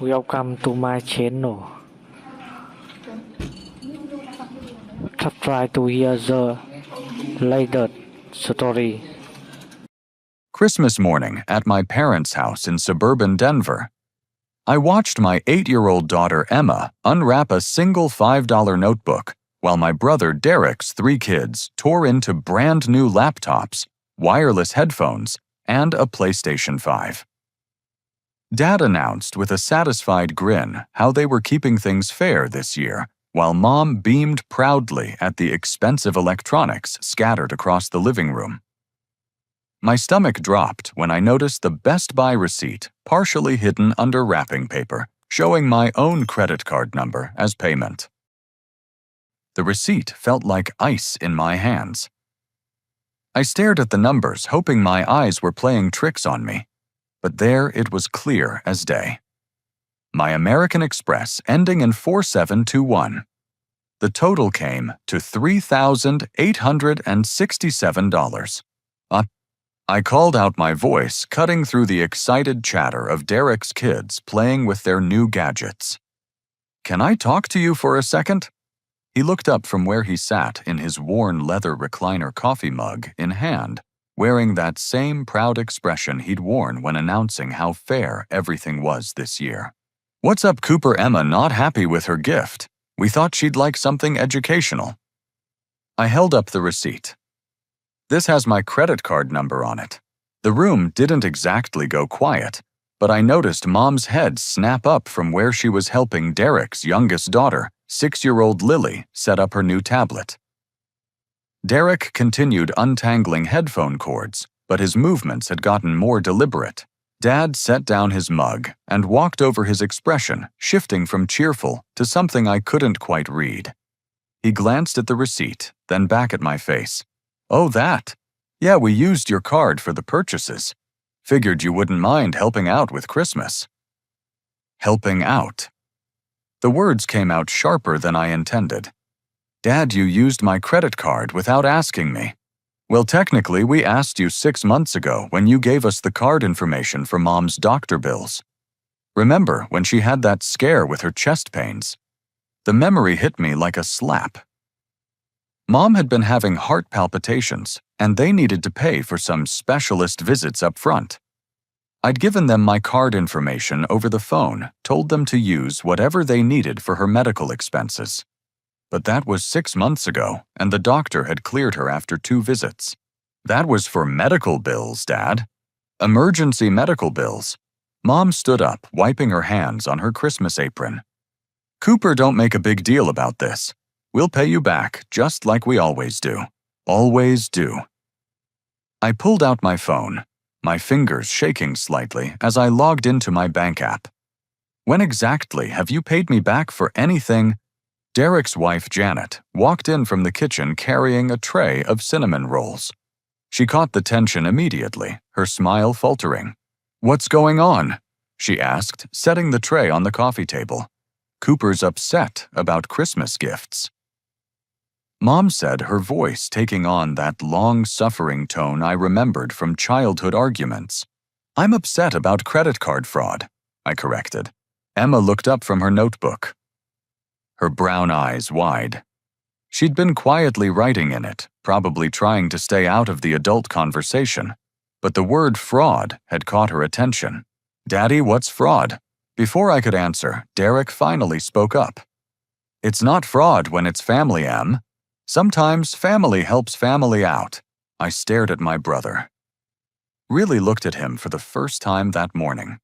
Welcome to my channel. Try to hear the latest story. Christmas morning at my parents' house in suburban Denver. I watched my 8-year-old daughter Emma unwrap a single $5 notebook while my brother Derek's 3 kids tore into brand new laptops, wireless headphones, and a PlayStation 5. Dad announced with a satisfied grin how they were keeping things fair this year, while Mom beamed proudly at the expensive electronics scattered across the living room. My stomach dropped when I noticed the Best Buy receipt partially hidden under wrapping paper, showing my own credit card number as payment. The receipt felt like ice in my hands. I stared at the numbers, hoping my eyes were playing tricks on me, but there it was clear as day. My American Express ending in 4721. The total came to $3,867. I called out my voice, cutting through the excited chatter of Derek's kids playing with their new gadgets. "Can I talk to you for a second?" He looked up from where he sat in his worn leather recliner coffee mug in hand, wearing that same proud expression he'd worn when announcing how fair everything was this year. "What's up, Cooper? Emma not happy with her gift. We thought she'd like something educational." I held up the receipt. "This has my credit card number on it." The room didn't exactly go quiet, but I noticed Mom's head snap up from where she was helping Derek's youngest daughter, 6-year-old Lily, set up her new tablet. Derek continued untangling headphone cords, but his movements had gotten more deliberate. Dad set down his mug and walked over his expression, shifting from cheerful to something I couldn't quite read. He glanced at the receipt, then back at my face. "Oh, that? Yeah, we used your card for the purchases. Figured you wouldn't mind helping out with Christmas." Helping out. The words came out sharper than I intended. "Dad, you used my credit card without asking me." "Well, technically, we asked you 6 months ago when you gave us the card information for Mom's doctor bills. Remember when she had that scare with her chest pains?" The memory hit me like a slap. Mom had been having heart palpitations, and they needed to pay for some specialist visits up front. I'd given them my card information over the phone, told them to use whatever they needed for her medical expenses. But that was 6 months ago, and the doctor had cleared her after 2 visits. "That was for medical bills, Dad. Emergency medical bills." Mom stood up, wiping her hands on her Christmas apron. "Cooper, don't make a big deal about this. We'll pay you back, just like we always do. Always do." I pulled out my phone, my fingers shaking slightly as I logged into my bank app. "When exactly have you paid me back for anything?" Derek's wife, Janet, walked in from the kitchen carrying a tray of cinnamon rolls. She caught the tension immediately, her smile faltering. "What's going on?" she asked, setting the tray on the coffee table. "Cooper's upset about Christmas gifts." Mom said, her voice taking on that long-suffering tone I remembered from childhood arguments. "I'm upset about credit card fraud," I corrected. Emma looked up from her notebook, her brown eyes wide. She'd been quietly writing in it, probably trying to stay out of the adult conversation, but the word fraud had caught her attention. "Daddy, what's fraud?" Before I could answer, Derek finally spoke up. "It's not fraud when it's family, Em. Sometimes family helps family out." I stared at my brother. Really looked at him for the first time that morning.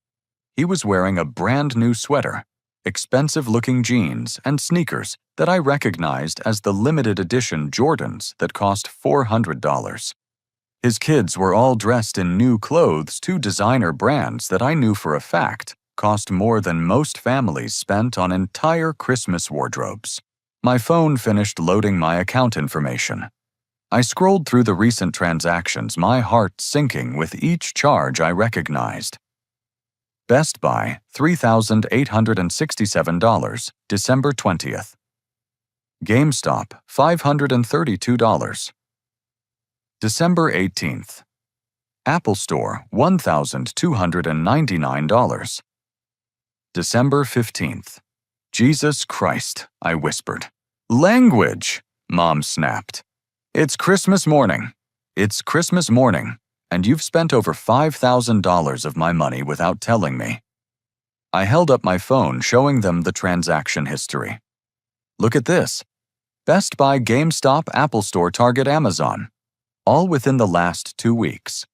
He was wearing a brand new sweater, expensive-looking jeans, and sneakers that I recognized as the limited edition Jordans that cost $400. His kids were all dressed in new clothes, 2 designer brands that I knew for a fact cost more than most families spent on entire Christmas wardrobes. My phone finished loading my account information. I scrolled through the recent transactions, my heart sinking with each charge I recognized. Best Buy, $3,867, December 20th. GameStop, $532. December 18th. Apple Store, $1,299. December 15th. Jesus Christ, I whispered. Language, Mom snapped. It's Christmas morning. It's Christmas morning, and you've spent over $5,000 of my money without telling me. I held up my phone, showing them the transaction history. Look at this. Best Buy, GameStop, Apple Store, Target, Amazon. All within the last 2 weeks.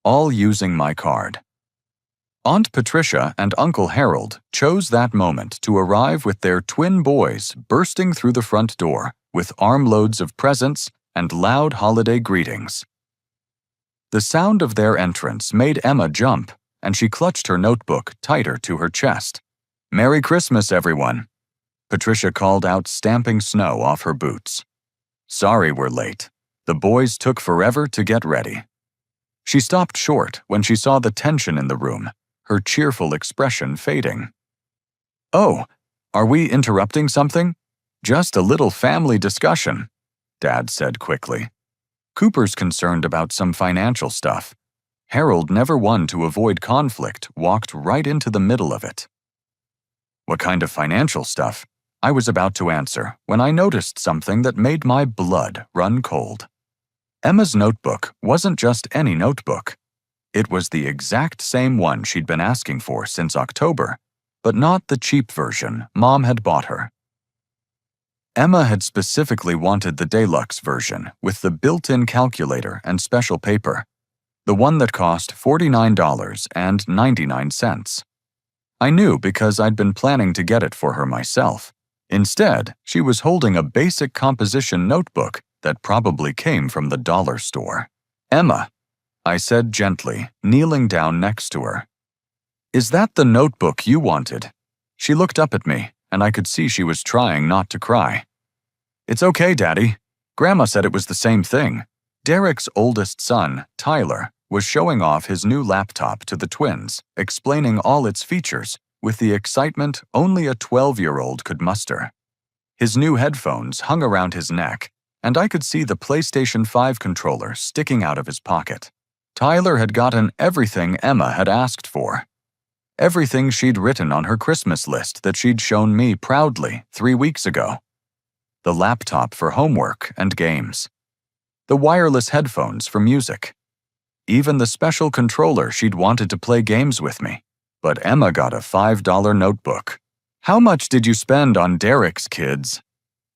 All using my card. Aunt Patricia and Uncle Harold chose that moment to arrive with their twin boys bursting through the front door with armloads of presents and loud holiday greetings. The sound of their entrance made Emma jump, and she clutched her notebook tighter to her chest. Merry Christmas, everyone, Patricia called out, stamping snow off her boots. Sorry we're late. The boys took forever to get ready. She stopped short when she saw the tension in the room, her cheerful expression fading. Oh, are we interrupting something? Just a little family discussion, Dad said quickly. Cooper's concerned about some financial stuff. Harold, never one to avoid conflict, walked right into the middle of it. What kind of financial stuff? I was about to answer when I noticed something that made my blood run cold. Emma's notebook wasn't just any notebook. It was the exact same one she'd been asking for since October, but not the cheap version Mom had bought her. Emma had specifically wanted the deluxe version with the built-in calculator and special paper, the one that cost $49.99. I knew because I'd been planning to get it for her myself. Instead, she was holding a basic composition notebook that probably came from the dollar store. Emma, I said gently, kneeling down next to her. Is that the notebook you wanted? She looked up at me, and I could see she was trying not to cry. It's okay, Daddy. Grandma said it was the same thing. Derek's oldest son, Tyler, was showing off his new laptop to the twins, explaining all its features with the excitement only a 12-year-old could muster. His new headphones hung around his neck, and I could see the PlayStation 5 controller sticking out of his pocket. Tyler had gotten everything Emma had asked for. Everything she'd written on her Christmas list that she'd shown me proudly 3 weeks ago. The laptop for homework and games. The wireless headphones for music. Even the special controller she'd wanted to play games with me. But Emma got a $5 notebook. How much did you spend on Derek's kids?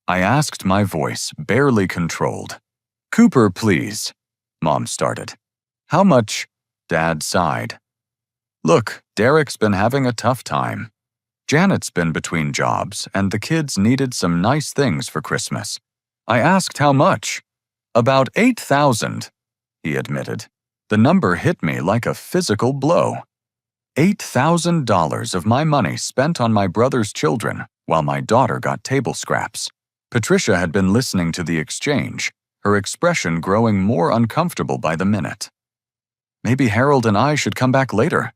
I asked, my voice barely controlled. Cooper, please, Mom started. How much? Dad sighed. Look, Derek's been having a tough time. Janet's been between jobs, and the kids needed some nice things for Christmas. I asked how much. About $8,000, he admitted. The number hit me like a physical blow. $8,000 of my money spent on my brother's children, while my daughter got table scraps. Patricia had been listening to the exchange, her expression growing more uncomfortable by the minute. Maybe Harold and I should come back later,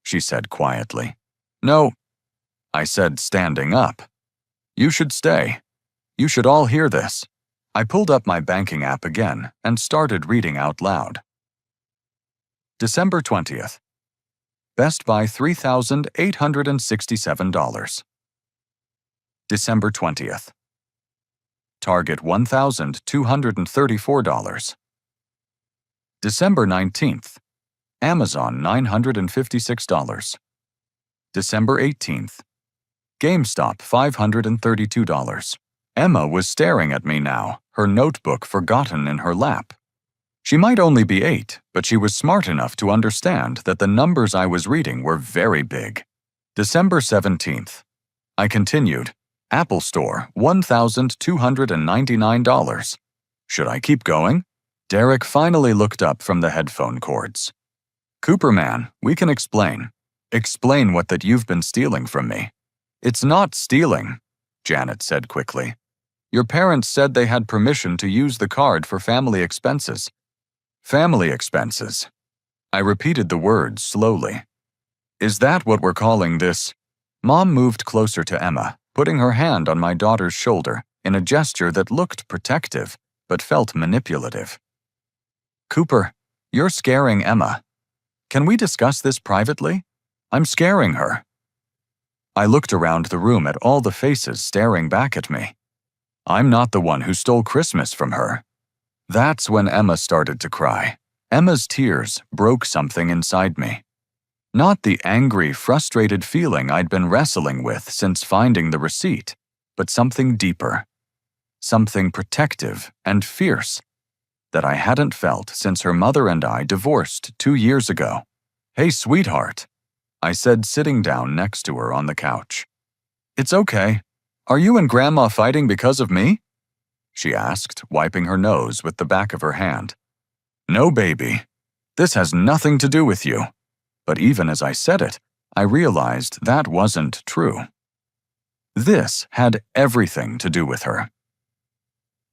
she said quietly. No, I said, standing up. You should stay. You should all hear this. I pulled up my banking app again and started reading out loud. December 20th. Best Buy, $3,867. December 20th. Target, $1,234. December 19th. Amazon, $956. December 18th. GameStop, $532. Emma was staring at me now, her notebook forgotten in her lap. She might only be 8, but she was smart enough to understand that the numbers I was reading were very big. December 17th. I continued. Apple Store, $1,299. Should I keep going? Derek finally looked up from the headphone cords. Cooper, man, we can explain. Explain what that you've been stealing from me. It's not stealing, Janet said quickly. Your parents said they had permission to use the card for family expenses. Family expenses. I repeated the words slowly. Is that what we're calling this? Mom moved closer to Emma, putting her hand on my daughter's shoulder in a gesture that looked protective but felt manipulative. Cooper, you're scaring Emma. Can we discuss this privately? I'm scaring her. I looked around the room at all the faces staring back at me. I'm not the one who stole Christmas from her. That's when Emma started to cry. Emma's tears broke something inside me. Not the angry, frustrated feeling I'd been wrestling with since finding the receipt, but something deeper. Something protective and fierce that I hadn't felt since her mother and I divorced 2 years ago. "Hey, sweetheart," I said, sitting down next to her on the couch. "It's okay. Are you and Grandma fighting because of me?" she asked, wiping her nose with the back of her hand. "No, baby. This has nothing to do with you." But even as I said it, I realized that wasn't true. This had everything to do with her.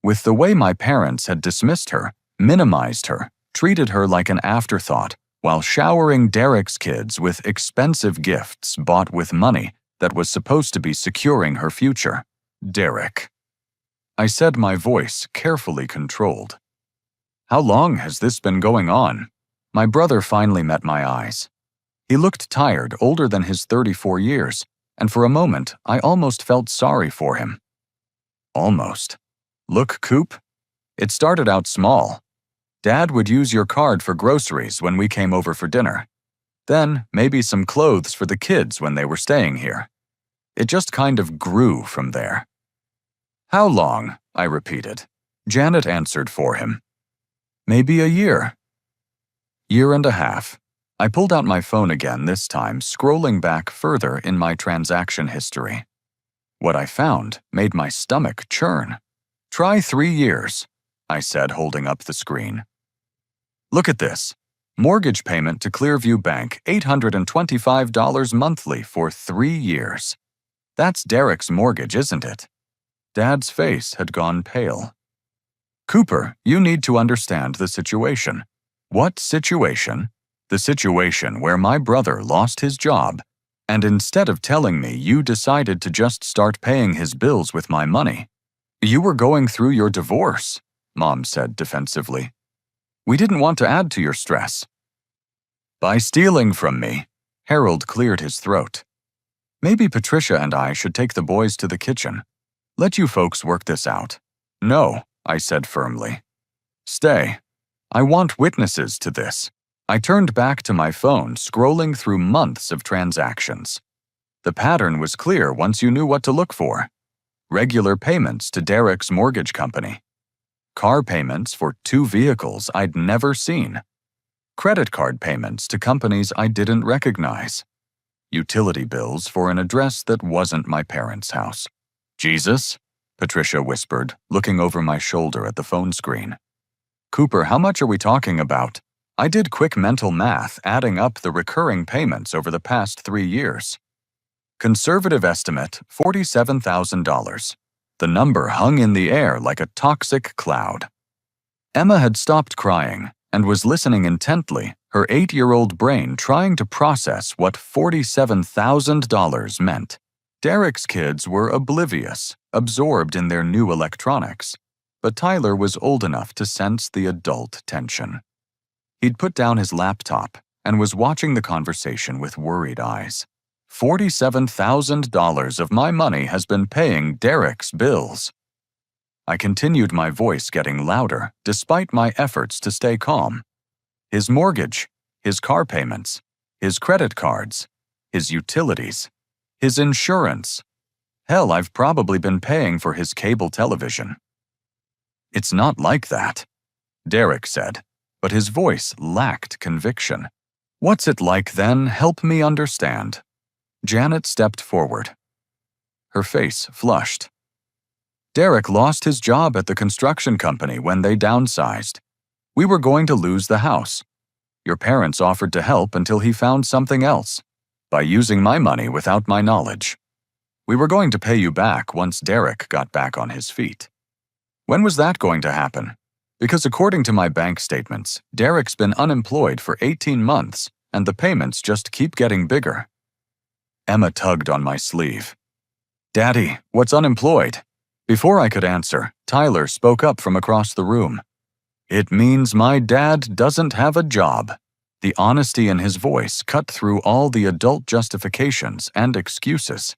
With the way my parents had dismissed her, minimized her, treated her like an afterthought, while showering Derek's kids with expensive gifts bought with money that was supposed to be securing her future. "Derek," I said, my voice carefully controlled. "How long has this been going on?" My brother finally met my eyes. He looked tired, older than his 34 years, and for a moment I almost felt sorry for him. Almost. "Look, Coop, it started out small. Dad would use your card for groceries when we came over for dinner. Then maybe some clothes for the kids when they were staying here. It just kind of grew from there." "How long?" I repeated. Janet answered for him. "Maybe a year." Year and a half. I pulled out my phone again, this time scrolling back further in my transaction history. What I found made my stomach churn. "Try 3 years," I said, holding up the screen. "Look at this. Mortgage payment to Clearview Bank, $825 monthly for 3 years. That's Derek's mortgage, isn't it?" Dad's face had gone pale. "Cooper, you need to understand the situation." "What situation?" "The situation where my brother lost his job, and instead of telling me, you decided to just start paying his bills with my money. You were going through your divorce," Mom said defensively. "We didn't want to add to your stress." "By stealing from me," Harold cleared his throat. "Maybe Patricia and I should take the boys to the kitchen. Let you folks work this out." "No," I said firmly. "Stay. I want witnesses to this." I turned back to my phone, scrolling through months of transactions. The pattern was clear once you knew what to look for. Regular payments to Derek's mortgage company. Car payments for 2 vehicles I'd never seen. Credit card payments to companies I didn't recognize. Utility bills for an address that wasn't my parents' house. "Jesus," Patricia whispered, looking over my shoulder at the phone screen. "Cooper, how much are we talking about?" I did quick mental math, adding up the recurring payments over the past 3 years. Conservative estimate, $47,000. The number hung in the air like a toxic cloud. Emma had stopped crying and was listening intently, her 8-year-old brain trying to process what $47,000 meant. Derek's kids were oblivious, absorbed in their new electronics, but Tyler was old enough to sense the adult tension. He'd put down his laptop and was watching the conversation with worried eyes. $47,000 of my money has been paying Derek's bills. I continued, my voice getting louder despite my efforts to stay calm. His mortgage, his car payments, his credit cards, his utilities, his insurance. Hell, I've probably been paying for his cable television. "It's not like that," Derek said, but his voice lacked conviction. "What's it like then? Help me understand." Janet stepped forward. Her face flushed. "Derek lost his job at the construction company when they downsized. We were going to lose the house. Your parents offered to help until he found something else, by using my money without my knowledge. We were going to pay you back once Derek got back on his feet." "When was that going to happen?" "Because according to my bank statements, Derek's been unemployed for 18 months, and the payments just keep getting bigger." Emma tugged on my sleeve. "Daddy, what's unemployed?" Before I could answer, Tyler spoke up from across the room. "It means my dad doesn't have a job. The honesty in his voice cut through all the adult justifications and excuses.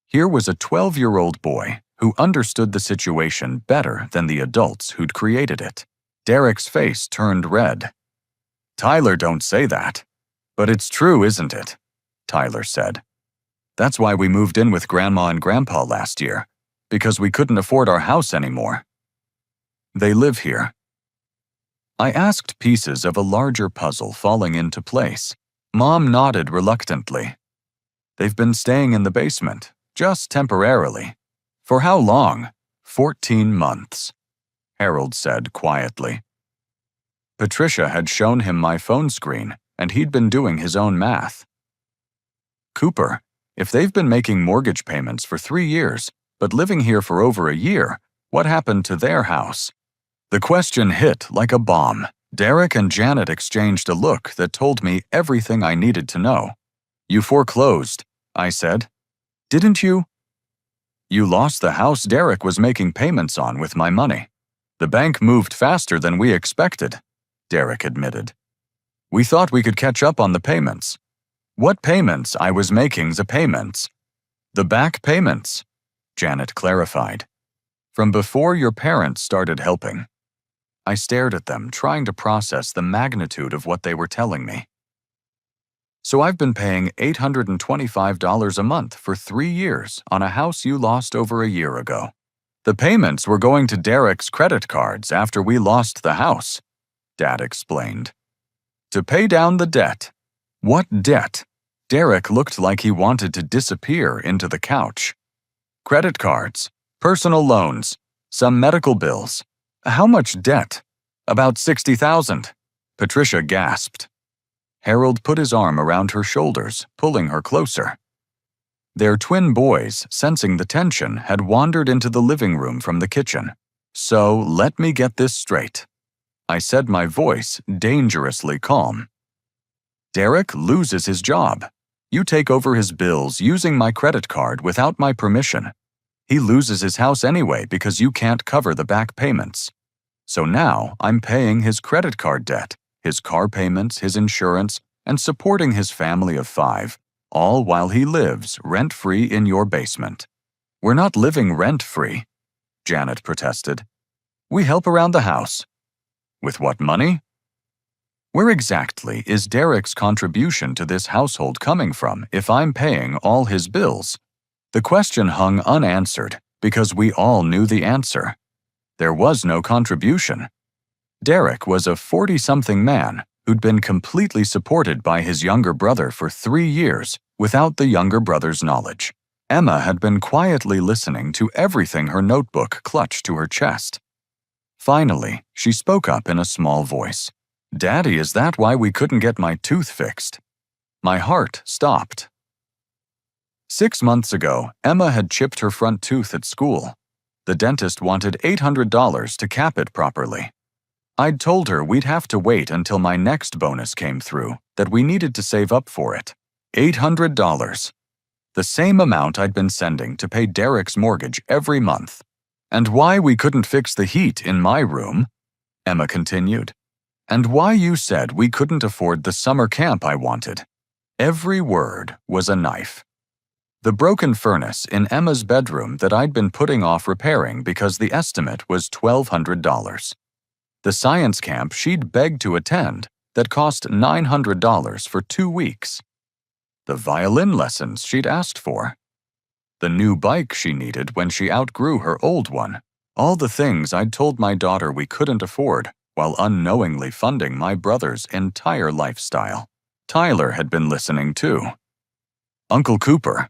Here was a 12-year-old boy who understood the situation better than the adults who'd created it. Derek's face turned red. "Tyler, don't say that. But it's true, isn't it?" Tyler said. "That's why we moved in with Grandma and Grandpa last year, because we couldn't afford our house anymore. They live here." I asked pieces of a larger puzzle falling into place. Mom nodded reluctantly. "They've been staying in the basement, just temporarily." "For how long?" 14 months, Harold said quietly. Patricia had shown him my phone screen, and he'd been doing his own math. "Cooper, if they've been making mortgage payments for 3 years, but living here for over a year, what happened to their house?" The question hit like a bomb. Derek and Janet exchanged a look that told me everything I needed to know. "You foreclosed," I said. "Didn't you?" "You lost the house Derek was making payments on with my money. The bank moved faster than we expected," Derek admitted. "We thought we could catch up on the payments." "What payments? I was making the payments." "The back payments," Janet clarified. "From before your parents started helping." I stared at them, trying to process the magnitude of what they were telling me. "So I've been paying $825 a month for 3 years on a house you lost over a year ago. The payments were going to Derek's credit cards after we lost the house," Dad explained. "To pay down the debt." "What debt?" Derek looked like he wanted to disappear into the couch. "Credit cards, personal loans, some medical bills." "How much debt?" "About $60,000. Patricia gasped. Harold put his arm around her shoulders, pulling her closer. Their twin boys, sensing the tension, had wandered into the living room from the kitchen. "So, let me get this straight," I said, my voice dangerously calm. "Derek loses his job. You take over his bills using my credit card without my permission. He loses his house anyway because you can't cover the back payments. So now I'm paying his credit card debt, his car payments, his insurance, and supporting his family of 5, all while he lives rent-free in your basement." "We're not living rent-free," Janet protested. "We help around the house." "With what money?" "Where exactly is Derek's contribution to this household coming from if I'm paying all his bills?" The question hung unanswered because we all knew the answer. There was no contribution. Derek was a 40-something man who'd been completely supported by his younger brother for 3 years without the younger brother's knowledge. Emma had been quietly listening to everything her notebook clutched to her chest. Finally, she spoke up in a small voice. "Daddy, is that why we couldn't get my tooth fixed?" My heart stopped. 6 months ago, Emma had chipped her front tooth at school. The dentist wanted $800 to cap it properly. I'd told her we'd have to wait until my next bonus came through, that we needed to save up for it. $800. The same amount I'd been sending to pay Derek's mortgage every month. "And why we couldn't fix the heat in my room," Emma continued. "And why you said we couldn't afford the summer camp I wanted." Every word was a knife. The broken furnace in Emma's bedroom that I'd been putting off repairing because the estimate was $1,200. The science camp she'd begged to attend that cost $900 for 2 weeks. The violin lessons she'd asked for. The new bike she needed when she outgrew her old one. All the things I'd told my daughter we couldn't afford while unknowingly funding my brother's entire lifestyle. Tyler had been listening too. "Uncle Cooper,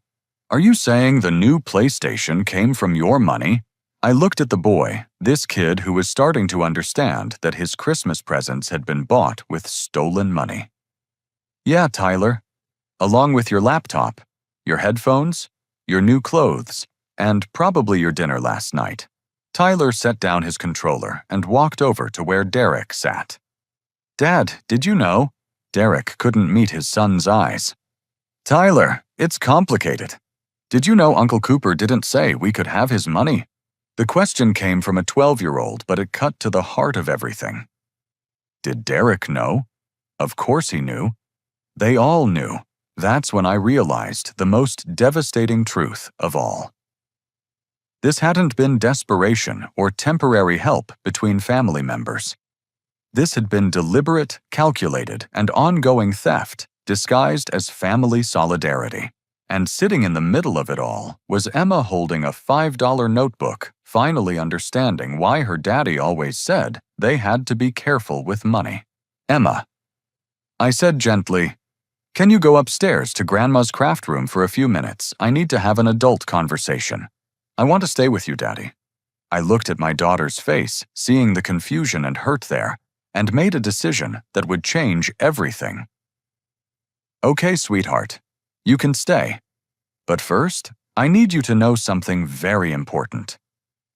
are you saying the new PlayStation came from your money?" I looked at the boy, this kid who was starting to understand that his Christmas presents had been bought with stolen money. "Yeah, Tyler. Along with your laptop, your headphones, your new clothes, and probably your dinner last night." Tyler set down his controller and walked over to where Derek sat. "Dad, did you know?" Derek couldn't meet his son's eyes. "Tyler, it's complicated. Did you know Uncle Cooper didn't say we could have his money?" The question came from a 12-year-old, but it cut to the heart of everything. Did Derek know? Of course he knew. They all knew. That's when I realized the most devastating truth of all. This hadn't been desperation or temporary help between family members. This had been deliberate, calculated, and ongoing theft disguised as family solidarity. And sitting in the middle of it all was Emma holding a $5 notebook, finally understanding why her daddy always said they had to be careful with money. "Emma," I said gently, "can you go upstairs to Grandma's craft room for a few minutes? I need to have an adult conversation. I want to stay with you, Daddy." I looked at my daughter's face, seeing the confusion and hurt there, and made a decision that would change everything. "Okay, sweetheart, you can stay. But first, I need you to know something very important.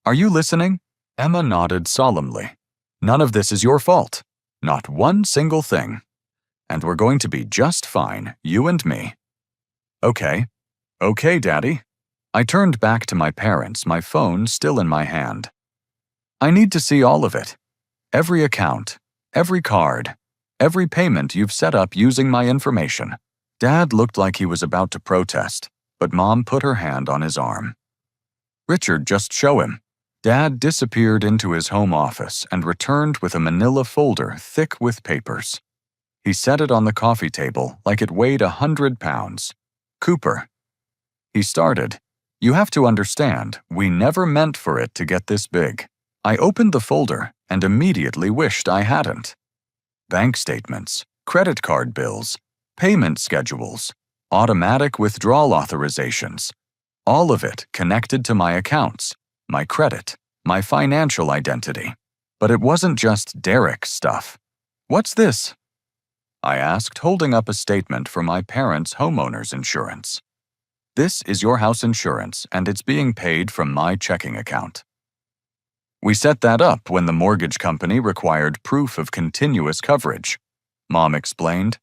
Are you listening?" Emma nodded solemnly. "None of this is your fault. Not one single thing. And we're going to be just fine, you and me." "Okay. Okay, Daddy." I turned back to my parents, my phone still in my hand. "I need to see all of it. Every account, every card, every payment you've set up using my information." Dad looked like he was about to protest, but Mom put her hand on his arm. "Richard, just show him." Dad disappeared into his home office and returned with a manila folder thick with papers. He set it on the coffee table like it weighed 100 pounds. "Cooper," he started, "you have to understand, we never meant for it to get this big." I opened the folder and immediately wished I hadn't. Bank statements, credit card bills, payment schedules, automatic withdrawal authorizations, all of it connected to my accounts, my credit, my financial identity. But it wasn't just Derek's stuff. "What's this?" I asked, holding up a statement for my parents' homeowner's insurance. "This is your house insurance, and it's being paid from my checking account. We set that up when the mortgage company required proof of continuous coverage," Mom explained.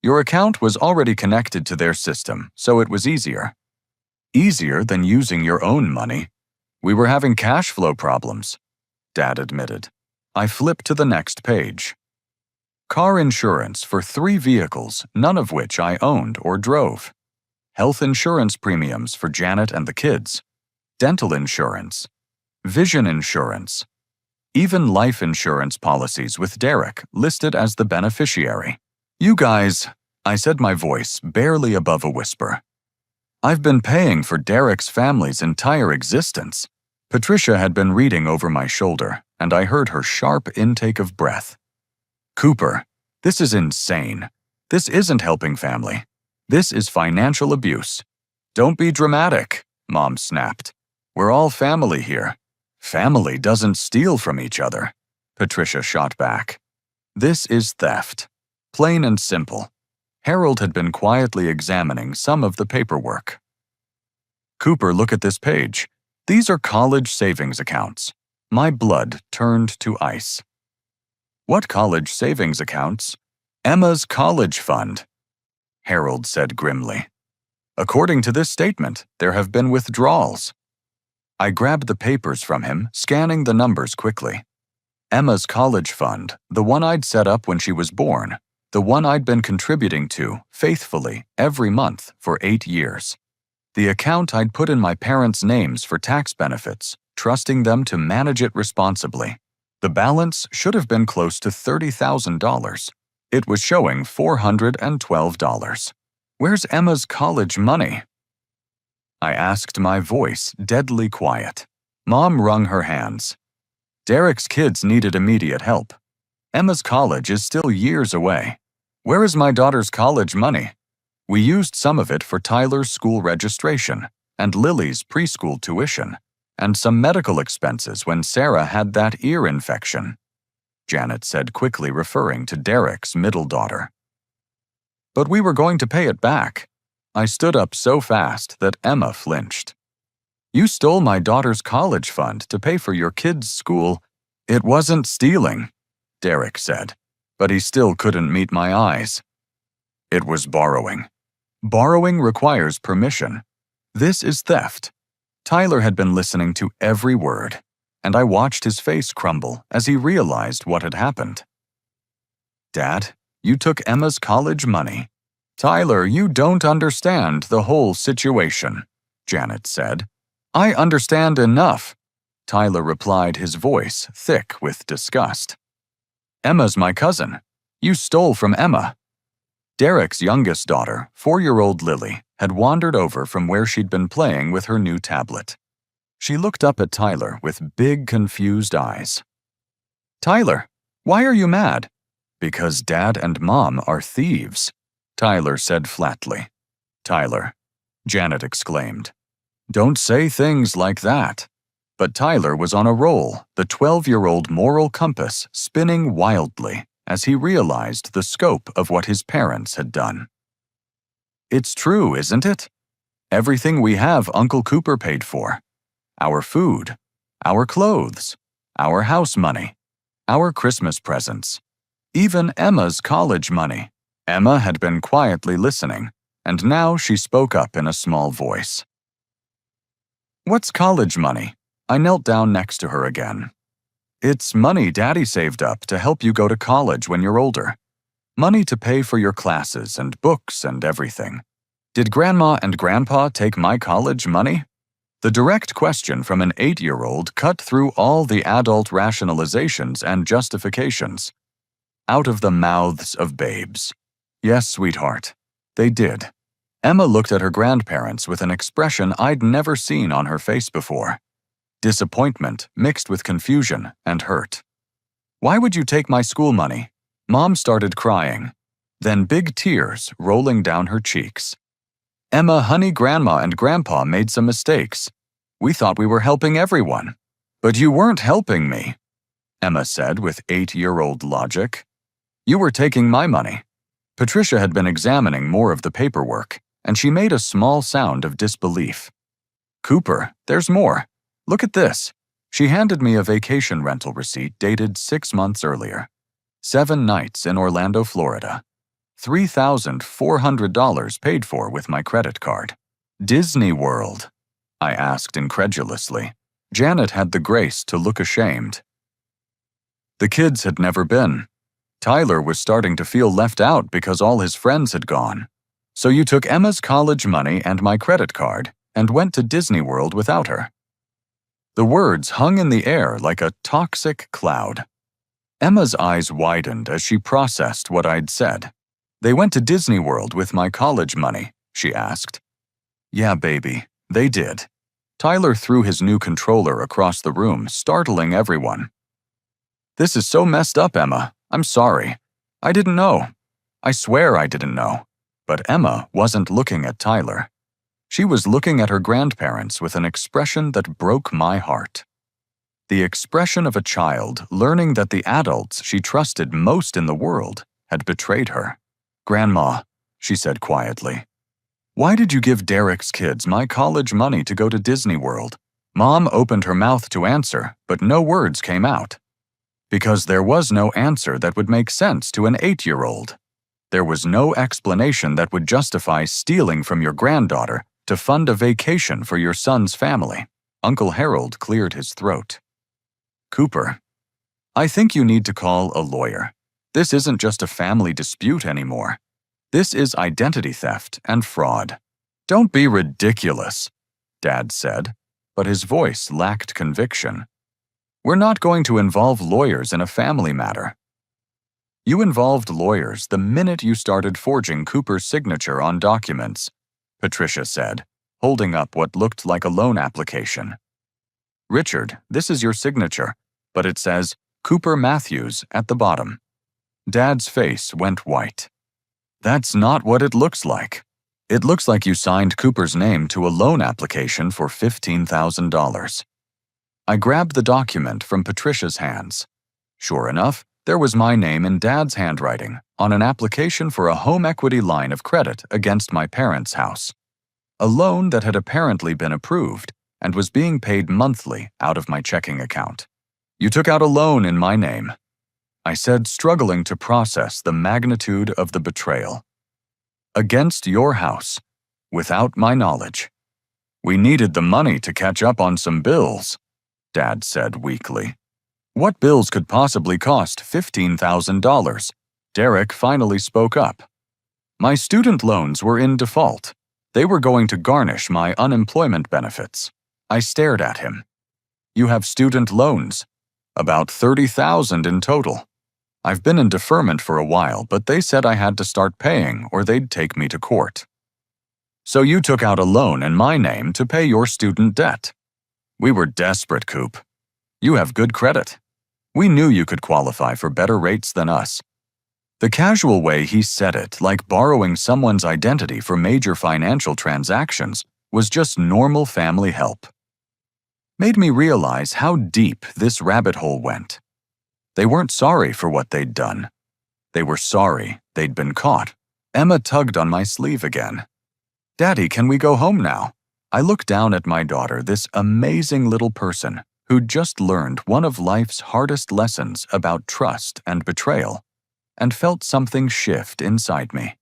"Your account was already connected to their system, so it was easier. Easier than using your own money. We were having cash flow problems," Dad admitted. I flipped to the next page. Car insurance for 3 vehicles, none of which I owned or drove. Health insurance premiums for Janet and the kids. Dental insurance. Vision insurance. Even life insurance policies with Derek listed as the beneficiary. "You guys," I said, my voice barely above a whisper. "I've been paying for Derek's family's entire existence." Patricia had been reading over my shoulder, and I heard her sharp intake of breath. "Cooper, this is insane. This isn't helping family. This is financial abuse." "Don't be dramatic," Mom snapped. "We're all family here. Family doesn't steal from each other," Patricia shot back. "This is theft. Plain and simple." Harold had been quietly examining some of the paperwork. "Cooper, look at this page. These are college savings accounts." My blood turned to ice. "What college savings accounts?" "Emma's college fund," Harold said grimly. "According to this statement, there have been withdrawals." I grabbed the papers from him, scanning the numbers quickly. Emma's college fund, the one I'd set up when she was born, the one I'd been contributing to, faithfully, every month for 8 years. The account I'd put in my parents' names for tax benefits, trusting them to manage it responsibly. The balance should have been close to $30,000. It was showing $412. "Where's Emma's college money?" I asked, my voice deadly quiet. Mom wrung her hands. "Derek's kids needed immediate help. Emma's college is still years away. Where is my daughter's college money? We used some of it for Tyler's school registration and Lily's preschool tuition, and some medical expenses when Sarah had that ear infection," Janet said quickly, referring to Derek's middle daughter. "But we were going to pay it back." I stood up so fast that Emma flinched. "You stole my daughter's college fund to pay for your kids' school." "It wasn't stealing," Derek said, but he still couldn't meet my eyes. "It was borrowing. Borrowing requires permission. This is theft." Tyler had been listening to every word, and I watched his face crumble as he realized what had happened. "Dad, You took Emma's college money. Tyler, you don't understand the whole situation, Janet said. I understand enough, Tyler replied, his voice thick with disgust. Emma's my cousin. You stole from Emma. Derek's youngest daughter, 4-year-old Lily, had wandered over from where she'd been playing with her new tablet. She looked up at Tyler with big, confused eyes. Tyler, why are you mad? Because Dad and Mom are thieves, Tyler said flatly. Tyler, Janet exclaimed. Don't say things like that. But Tyler was on a roll, the 12-year-old moral compass spinning wildly as he realized the scope of what his parents had done. It's true, isn't it? Everything we have Uncle Cooper paid for. Our food, our clothes, our house money, our Christmas presents, even Emma's college money. Emma had been quietly listening, and now she spoke up in a small voice. What's college money? I knelt down next to her again. It's money Daddy saved up to help you go to college when you're older. Money to pay for your classes and books and everything. Did Grandma and Grandpa take my college money? The direct question from an 8-year-old cut through all the adult rationalizations and justifications. Out of the mouths of babes. Yes, sweetheart, they did. Emma looked at her grandparents with an expression I'd never seen on her face before. Disappointment mixed with confusion and hurt. Why would you take my school money? Mom started crying, then big tears rolling down her cheeks. Emma, honey, Grandma and Grandpa made some mistakes. We thought we were helping everyone. But you weren't helping me, Emma said with 8-year-old logic. You were taking my money. Patricia had been examining more of the paperwork, and she made a small sound of disbelief. Cooper, there's more. Look at this. She handed me a vacation rental receipt dated 6 months earlier. 7 nights in Orlando, Florida. $3,400 paid for with my credit card. Disney World? I asked incredulously. Janet had the grace to look ashamed. The kids had never been. Tyler was starting to feel left out because all his friends had gone. So you took Emma's college money and my credit card and went to Disney World without her. The words hung in the air like a toxic cloud. Emma's eyes widened as she processed what I'd said. They went to Disney World with my college money, she asked. Yeah, baby, they did. Tyler threw his new controller across the room, startling everyone. This is so messed up, Emma. I'm sorry. I didn't know. I swear I didn't know. But Emma wasn't looking at Tyler. She was looking at her grandparents with an expression that broke my heart. The expression of a child learning that the adults she trusted most in the world had betrayed her. Grandma, she said quietly, why did you give Derek's kids my college money to go to Disney World? Mom opened her mouth to answer, but no words came out. Because there was no answer that would make sense to an 8-year-old. There was no explanation that would justify stealing from your granddaughter to fund a vacation for your son's family. Uncle Harold cleared his throat. Cooper, I think you need to call a lawyer. This isn't just a family dispute anymore. This is identity theft and fraud. Don't be ridiculous, Dad said, but his voice lacked conviction. We're not going to involve lawyers in a family matter. You involved lawyers the minute you started forging Cooper's signature on documents, Patricia said, holding up what looked like a loan application. Richard, this is your signature, but it says Cooper Matthews at the bottom. Dad's face went white. That's not what it looks like. It looks like you signed Cooper's name to a loan application for $15,000. I grabbed the document from Patricia's hands. Sure enough, there was my name in Dad's handwriting on an application for a home equity line of credit against my parents' house. A loan that had apparently been approved and was being paid monthly out of my checking account. You took out a loan in my name, I said, struggling to process the magnitude of the betrayal. Against your house, without my knowledge. We needed the money to catch up on some bills, Dad said weakly. What bills could possibly cost $15,000? Derek finally spoke up. My student loans were in default. They were going to garnish my unemployment benefits. I stared at him. You have student loans. About $30,000 in total. I've been in deferment for a while, but they said I had to start paying or they'd take me to court. So you took out a loan in my name to pay your student debt. We were desperate, Coop. You have good credit. We knew you could qualify for better rates than us. The casual way he said it, like borrowing someone's identity for major financial transactions, was just normal family help. Made me realize how deep this rabbit hole went. They weren't sorry for what they'd done. They were sorry they'd been caught. Emma tugged on my sleeve again. Daddy, can we go home now? I looked down at my daughter, this amazing little person who'd just learned one of life's hardest lessons about trust and betrayal, and felt something shift inside me.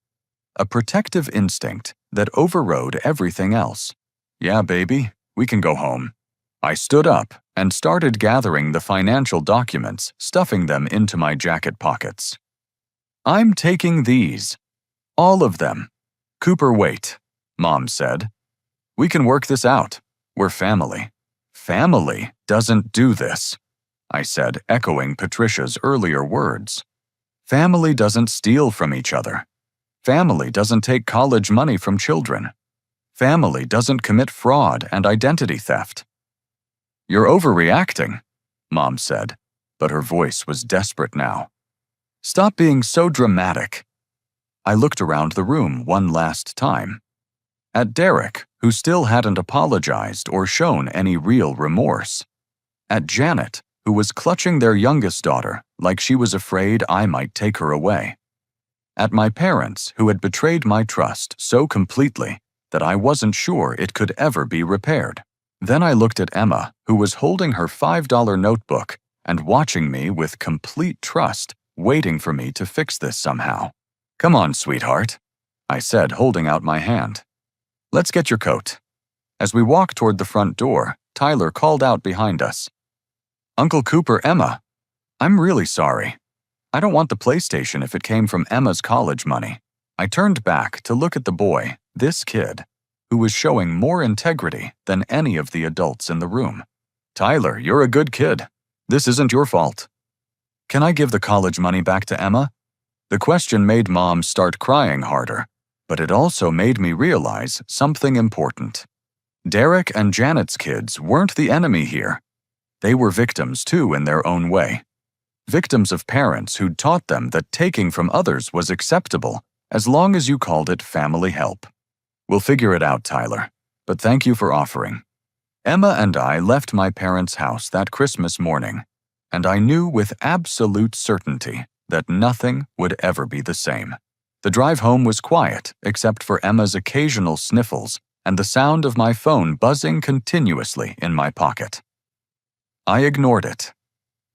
A protective instinct that overrode everything else. Yeah, baby, we can go home. I stood up and started gathering the financial documents, stuffing them into my jacket pockets. I'm taking these. All of them. Cooper, wait, Mom said. We can work this out. We're family. Family doesn't do this, I said, echoing Patricia's earlier words. Family doesn't steal from each other. Family doesn't take college money from children. Family doesn't commit fraud and identity theft. You're overreacting, Mom said, but her voice was desperate now. Stop being so dramatic. I looked around the room one last time. At Derek, who still hadn't apologized or shown any real remorse. At Janet, who was clutching their youngest daughter like she was afraid I might take her away. At my parents, who had betrayed my trust so completely that I wasn't sure it could ever be repaired. Then I looked at Emma, who was holding her $5 notebook and watching me with complete trust, waiting for me to fix this somehow. Come on, sweetheart, I said, holding out my hand. Let's get your coat. As we walked toward the front door, Tyler called out behind us. Uncle Cooper, Emma, I'm really sorry. I don't want the PlayStation if it came from Emma's college money. I turned back to look at the boy, this kid, who was showing more integrity than any of the adults in the room. Tyler, you're a good kid. This isn't your fault. Can I give the college money back to Emma? The question made Mom start crying harder, but it also made me realize something important. Derek and Janet's kids weren't the enemy here. They were victims too in their own way. Victims of parents who'd taught them that taking from others was acceptable as long as you called it family help. We'll figure it out, Tyler, but thank you for offering. Emma and I left my parents' house that Christmas morning, and I knew with absolute certainty that nothing would ever be the same. The drive home was quiet, except for Emma's occasional sniffles and the sound of my phone buzzing continuously in my pocket. I ignored it.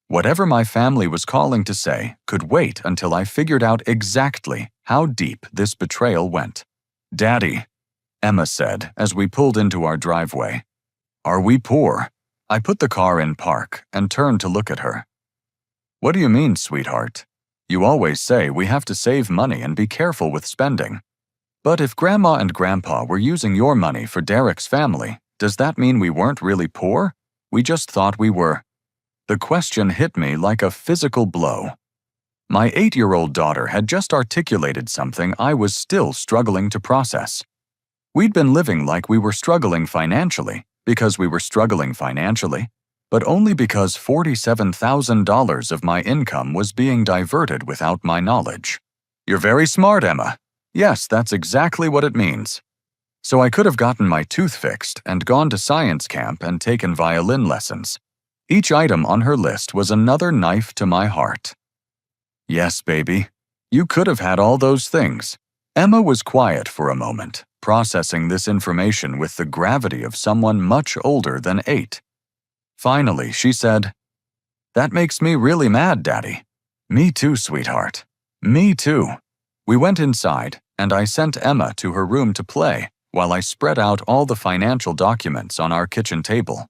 Whatever my family was calling to say could wait until I figured out exactly how deep this betrayal went. Daddy, Emma said as we pulled into our driveway. Are we poor? I put the car in park and turned to look at her. What do you mean, sweetheart? You always say we have to save money and be careful with spending. But if Grandma and Grandpa were using your money for Derek's family, does that mean we weren't really poor? We just thought we were. The question hit me like a physical blow. My 8-year-old daughter had just articulated something I was still struggling to process. We'd been living like we were struggling financially because we were struggling financially, but only because $47,000 of my income was being diverted without my knowledge. You're very smart, Emma. Yes, that's exactly what it means. So I could have gotten my tooth fixed and gone to science camp and taken violin lessons. Each item on her list was another knife to my heart. Yes, baby, you could have had all those things. Emma was quiet for a moment, processing this information with the gravity of someone much older than 8. Finally, she said, That makes me really mad, Daddy. Me too, sweetheart. Me too. We went inside, and I sent Emma to her room to play while I spread out all the financial documents on our kitchen table.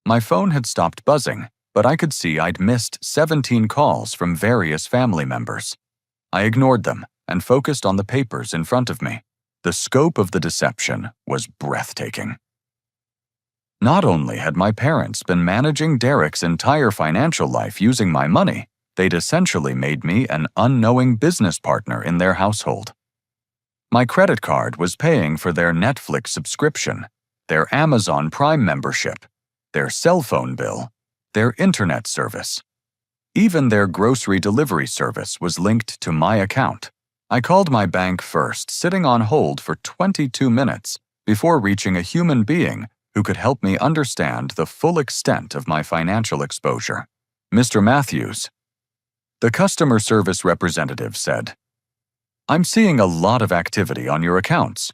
My phone had stopped buzzing, but I could see I'd missed 17 calls from various family members. I ignored them and focused on the papers in front of me. The scope of the deception was breathtaking. Not only had my parents been managing Derek's entire financial life using my money, they'd essentially made me an unknowing business partner in their household. My credit card was paying for their Netflix subscription, their Amazon Prime membership, their cell phone bill, their internet service. Even their grocery delivery service was linked to my account. I called my bank first, sitting on hold for 22 minutes before reaching a human being who could help me understand the full extent of my financial exposure. Mr. Matthews. The customer service representative said, "I'm seeing a lot of activity on your accounts.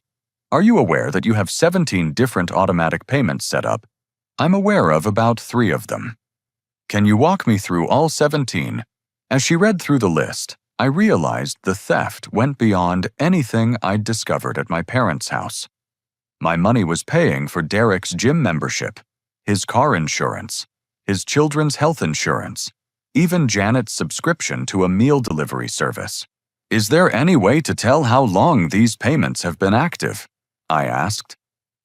Are you aware that you have 17 different automatic payments set up? I'm aware of about 3 of them. Can you walk me through all 17? As she read through the list, I realized the theft went beyond anything I'd discovered at my parents' house. My money was paying for Derek's gym membership, his car insurance, his children's health insurance, even Janet's subscription to a meal delivery service. Is there any way to tell how long these payments have been active?" I asked.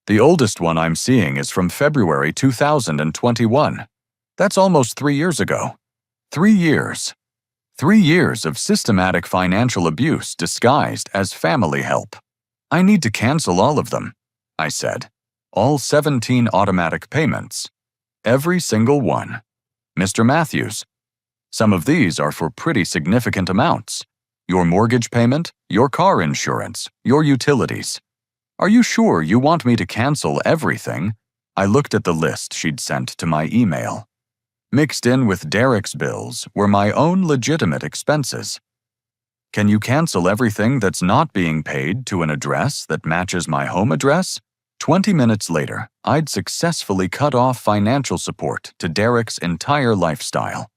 "The oldest one I'm seeing is from February 2021. That's almost 3 years ago. 3 years. 3 years of systematic financial abuse disguised as family help. I need to cancel all of them," I said. "All 17 automatic payments. Every single one. Mr. Matthews, some of these are for pretty significant amounts. Your mortgage payment, your car insurance, your utilities. Are you sure you want me to cancel everything?" I looked at the list she'd sent to my email. Mixed in with Derek's bills were my own legitimate expenses. "Can you cancel everything that's not being paid to an address that matches my home address?" 20 minutes later, I'd successfully cut off financial support to Derek's entire lifestyle.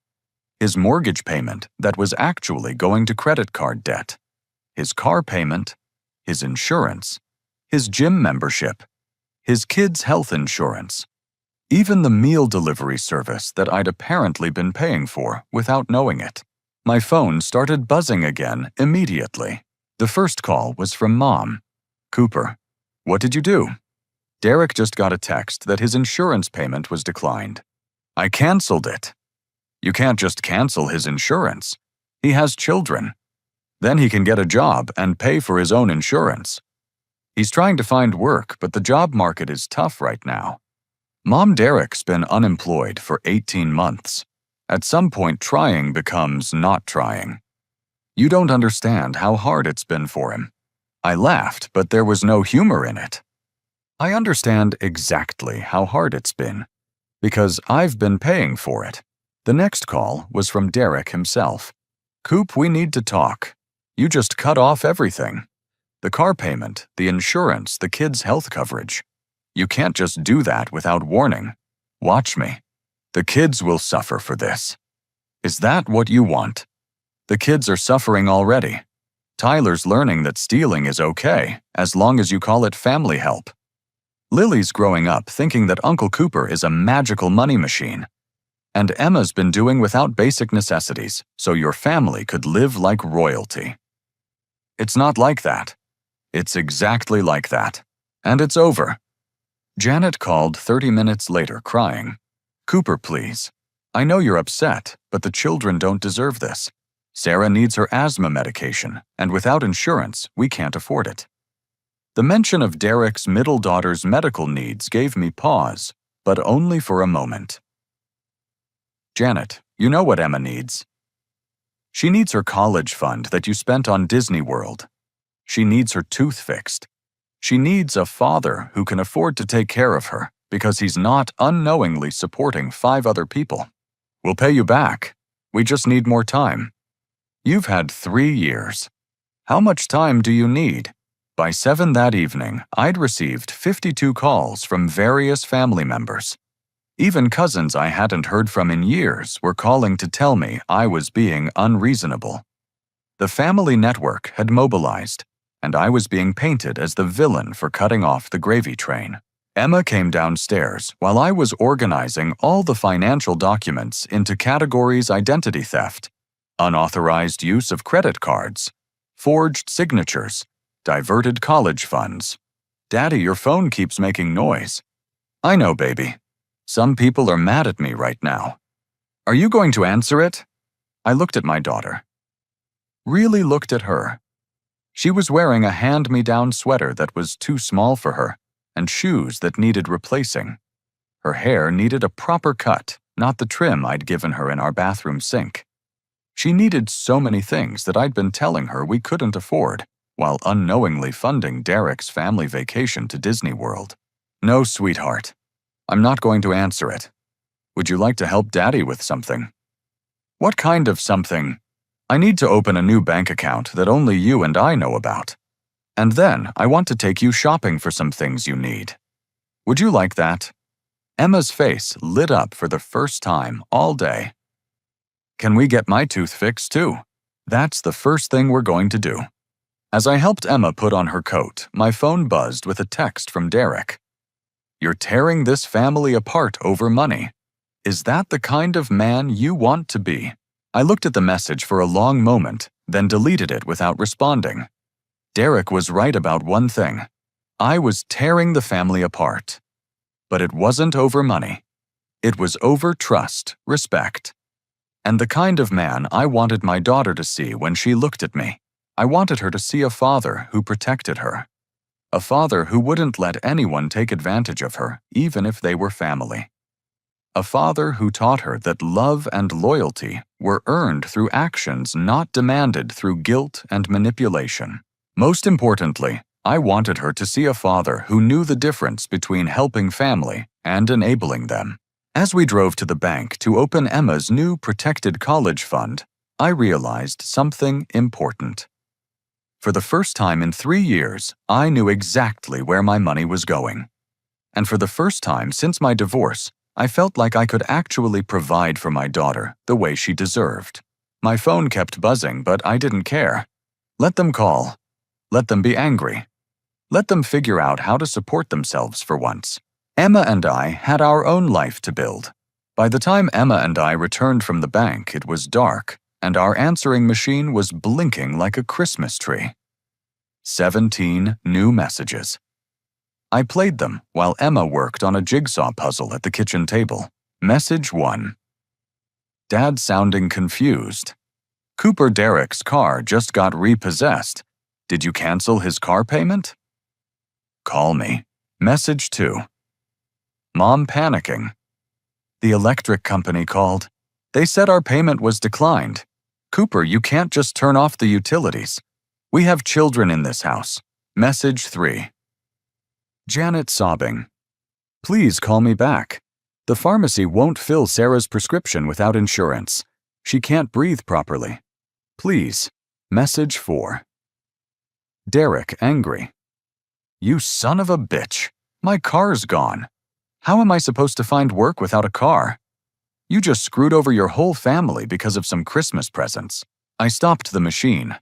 His mortgage payment that was actually going to credit card debt, his car payment, his insurance, his gym membership, his kids' health insurance, even the meal delivery service that I'd apparently been paying for without knowing it. My phone started buzzing again immediately. The first call was from Mom. "Cooper, what did you do?" "Derek just got a text that his insurance payment was declined. I canceled it." "You can't just cancel his insurance. He has children. Then he can get a job and pay for his own insurance. He's trying to find work, but the job market is tough right now. Mom, Derek's been unemployed for 18 months. At some point, trying becomes not trying. You don't understand how hard it's been for him." I laughed, but there was no humor in it. "I understand exactly how hard it's been, because I've been paying for it." The next call was from Derek himself. "Coop, we need to talk. You just cut off everything. The car payment, the insurance, the kids' health coverage. You can't just do that without warning. Watch me. The kids will suffer for this. Is that what you want? The kids are suffering already. Tyler's learning that stealing is okay, as long as you call it family help. Lily's growing up thinking that Uncle Cooper is a magical money machine. And Emma's been doing without basic necessities, so your family could live like royalty. It's not like that. It's exactly like that. And it's over." Janet called 30 minutes later, crying. "Cooper, please. I know you're upset, but the children don't deserve this. Sarah needs her asthma medication, and without insurance, we can't afford it." The mention of Derek's middle daughter's medical needs gave me pause, but only for a moment. "Janet, you know what Emma needs. She needs her college fund that you spent on Disney World. She needs her tooth fixed. She needs a father who can afford to take care of her because he's not unknowingly supporting 5 other people. We'll pay you back. We just need more time. You've had 3 years. How much time do you need?" By 7 that evening, I'd received 52 calls from various family members. Even cousins I hadn't heard from in years were calling to tell me I was being unreasonable. The family network had mobilized, and I was being painted as the villain for cutting off the gravy train. Emma came downstairs while I was organizing all the financial documents into categories identity theft, unauthorized use of credit cards, forged signatures, diverted college funds. Daddy, your phone keeps making noise. I know, baby. Some people are mad at me right now. Are you going to answer it? I looked at my daughter. Really looked at her. She was wearing a hand-me-down sweater that was too small for her and shoes that needed replacing. Her hair needed a proper cut, not the trim I'd given her in our bathroom sink. She needed so many things that I'd been telling her we couldn't afford, while unknowingly funding Derek's family vacation to Disney World. No, sweetheart. I'm not going to answer it. Would you like to help Daddy with something? What kind of something? I need to open a new bank account that only you and I know about. And then I want to take you shopping for some things you need. Would you like that? Emma's face lit up for the first time all day. Can we get my tooth fixed too? That's the first thing we're going to do. As I helped Emma put on her coat, my phone buzzed with a text from Derek. You're tearing this family apart over money. Is that the kind of man you want to be? I looked at the message for a long moment, then deleted it without responding. Derek was right about one thing. I was tearing the family apart. But it wasn't over money. It was over trust, respect, and the kind of man I wanted my daughter to see when she looked at me. I wanted her to see a father who protected her. A father who wouldn't let anyone take advantage of her, even if they were family. A father who taught her that love and loyalty were earned through actions not demanded through guilt and manipulation. Most importantly, I wanted her to see a father who knew the difference between helping family and enabling them. As we drove to the bank to open Emma's new protected college fund, I realized something important. For the first time in 3 years, I knew exactly where my money was going. And for the first time since my divorce, I felt like I could actually provide for my daughter the way she deserved. My phone kept buzzing, but I didn't care. Let them call. Let them be angry. Let them figure out how to support themselves for once. Emma and I had our own life to build. By the time Emma and I returned from the bank, it was dark, and our answering machine was blinking like a Christmas tree. 17 new messages. I played them while Emma worked on a jigsaw puzzle at the kitchen table. Message 1. Dad sounding confused. Cooper Derek's car just got repossessed. Did you cancel his car payment? Call me. Message 2. Mom panicking. The electric company called. They said our payment was declined. Cooper, you can't just turn off the utilities. We have children in this house. Message 3. Janet sobbing. Please call me back. The pharmacy won't fill Sarah's prescription without insurance. She can't breathe properly. Please. Message 4. Derek angry. You son of a bitch. My car's gone. How am I supposed to find work without a car? You just screwed over your whole family because of some Christmas presents. I stopped the machine.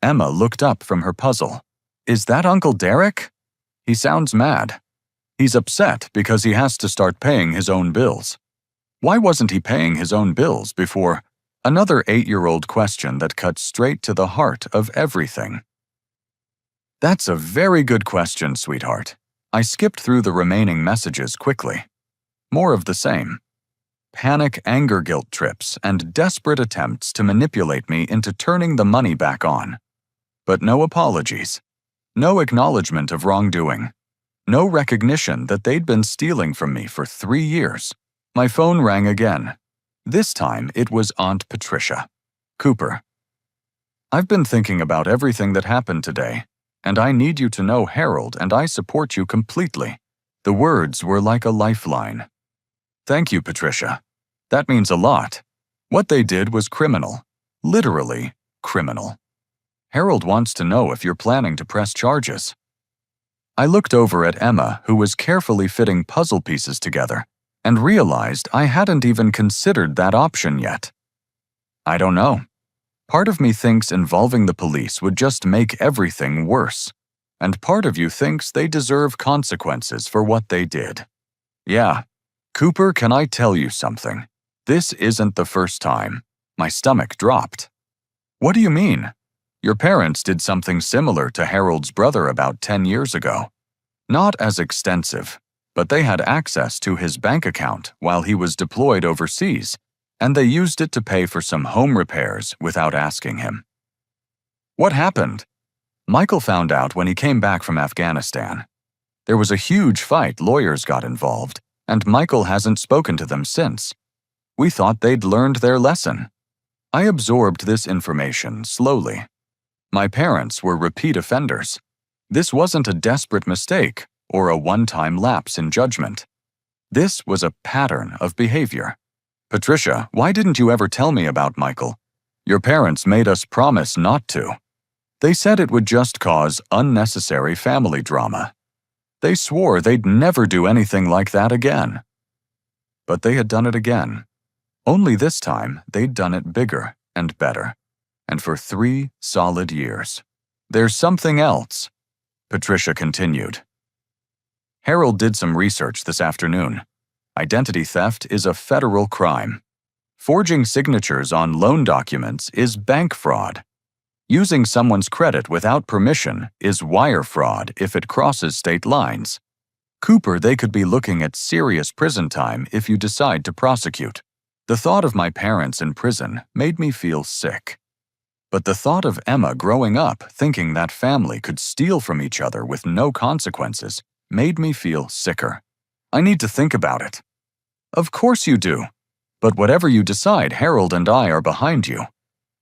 Emma looked up from her puzzle. Is that Uncle Derek? He sounds mad. He's upset because he has to start paying his own bills. Why wasn't he paying his own bills before? Another 8-year-old question that cuts straight to the heart of everything. That's a very good question, sweetheart. I skipped through the remaining messages quickly. More of the same. Panic, anger, guilt trips, and desperate attempts to manipulate me into turning the money back on. But no apologies. No acknowledgement of wrongdoing. No recognition that they'd been stealing from me for 3 years. My phone rang again. This time it was Aunt Patricia. Cooper. I've been thinking about everything that happened today, and I need you to know, Harold, and I support you completely. The words were like a lifeline. Thank you, Patricia. That means a lot. What they did was criminal. Literally criminal. Harold wants to know if you're planning to press charges. I looked over at Emma, who was carefully fitting puzzle pieces together, and realized I hadn't even considered that option yet. I don't know. Part of me thinks involving the police would just make everything worse, and part of you thinks they deserve consequences for what they did. Yeah. Cooper, can I tell you something? This isn't the first time. My stomach dropped. What do you mean? Your parents did something similar to Harold's brother about 10 years ago. Not as extensive, but they had access to his bank account while he was deployed overseas, and they used it to pay for some home repairs without asking him. What happened? Michael found out when he came back from Afghanistan. There was a huge fight, lawyers got involved, and Michael hasn't spoken to them since. We thought they'd learned their lesson. I absorbed this information slowly. My parents were repeat offenders. This wasn't a desperate mistake or a one-time lapse in judgment. This was a pattern of behavior. Patricia, why didn't you ever tell me about Michael? Your parents made us promise not to. They said it would just cause unnecessary family drama. They swore they'd never do anything like that again. But they had done it again. Only this time, they'd done it bigger and better. And for 3 solid years. There's something else, Patricia continued. Harold did some research this afternoon. Identity theft is a federal crime. Forging signatures on loan documents is bank fraud. Using someone's credit without permission is wire fraud if it crosses state lines. Cooper, they could be looking at serious prison time if you decide to prosecute. The thought of my parents in prison made me feel sick. But the thought of Emma growing up thinking that family could steal from each other with no consequences made me feel sicker. I need to think about it. Of course you do. But whatever you decide, Harold and I are behind you.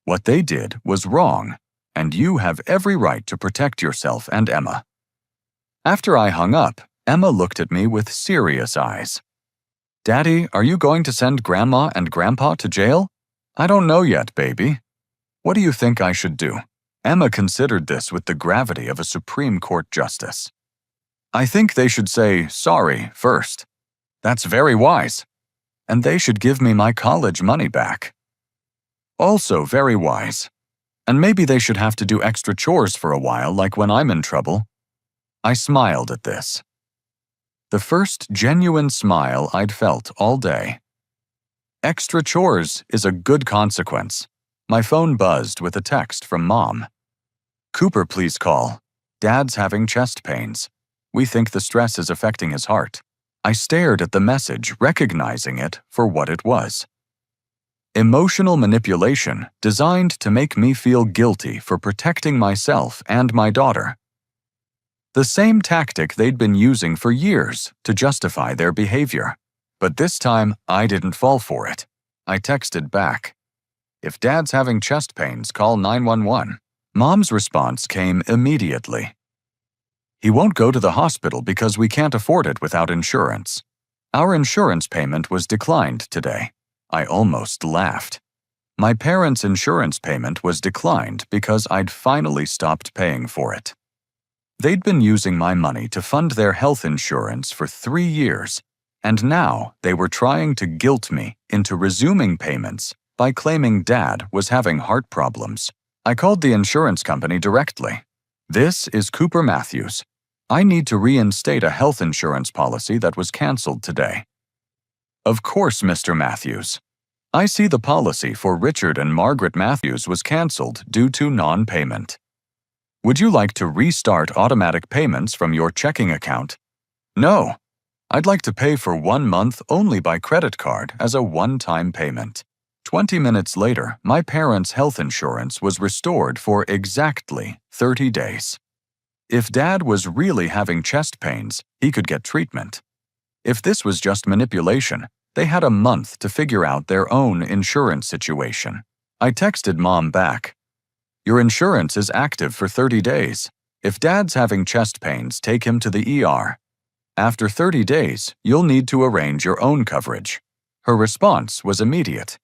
What they did was wrong, and you have every right to protect yourself and Emma. After I hung up, Emma looked at me with serious eyes. Daddy, are you going to send Grandma and Grandpa to jail? I don't know yet, baby. What do you think I should do? Emma considered this with the gravity of a Supreme Court justice. I think they should say sorry first. That's very wise. And they should give me my college money back. Also very wise. And maybe they should have to do extra chores for a while, like when I'm in trouble. I smiled at this. The first genuine smile I'd felt all day. Extra chores is a good consequence. My phone buzzed with a text from Mom. Cooper, please call. Dad's having chest pains. We think the stress is affecting his heart. I stared at the message, recognizing it for what it was. Emotional manipulation designed to make me feel guilty for protecting myself and my daughter. The same tactic they'd been using for years to justify their behavior. But this time, I didn't fall for it. I texted back. If Dad's having chest pains, call 911. Mom's response came immediately. He won't go to the hospital because we can't afford it without insurance. Our insurance payment was declined today. I almost laughed. My parents' insurance payment was declined because I'd finally stopped paying for it. They'd been using my money to fund their health insurance for 3 years, and now they were trying to guilt me into resuming payments by claiming Dad was having heart problems. I called the insurance company directly. This is Cooper Matthews. I need to reinstate a health insurance policy that was canceled today. Of course, Mr. Matthews. I see the policy for Richard and Margaret Matthews was canceled due to non-payment. Would you like to restart automatic payments from your checking account? No. I'd like to pay for 1 month only by credit card as a one-time payment. 20 minutes later, my parents' health insurance was restored for exactly 30 days. If Dad was really having chest pains, he could get treatment. If this was just manipulation, they had a month to figure out their own insurance situation. I texted Mom back. Your insurance is active for 30 days. If Dad's having chest pains, take him to the ER. After 30 days, you'll need to arrange your own coverage. Her response was immediate.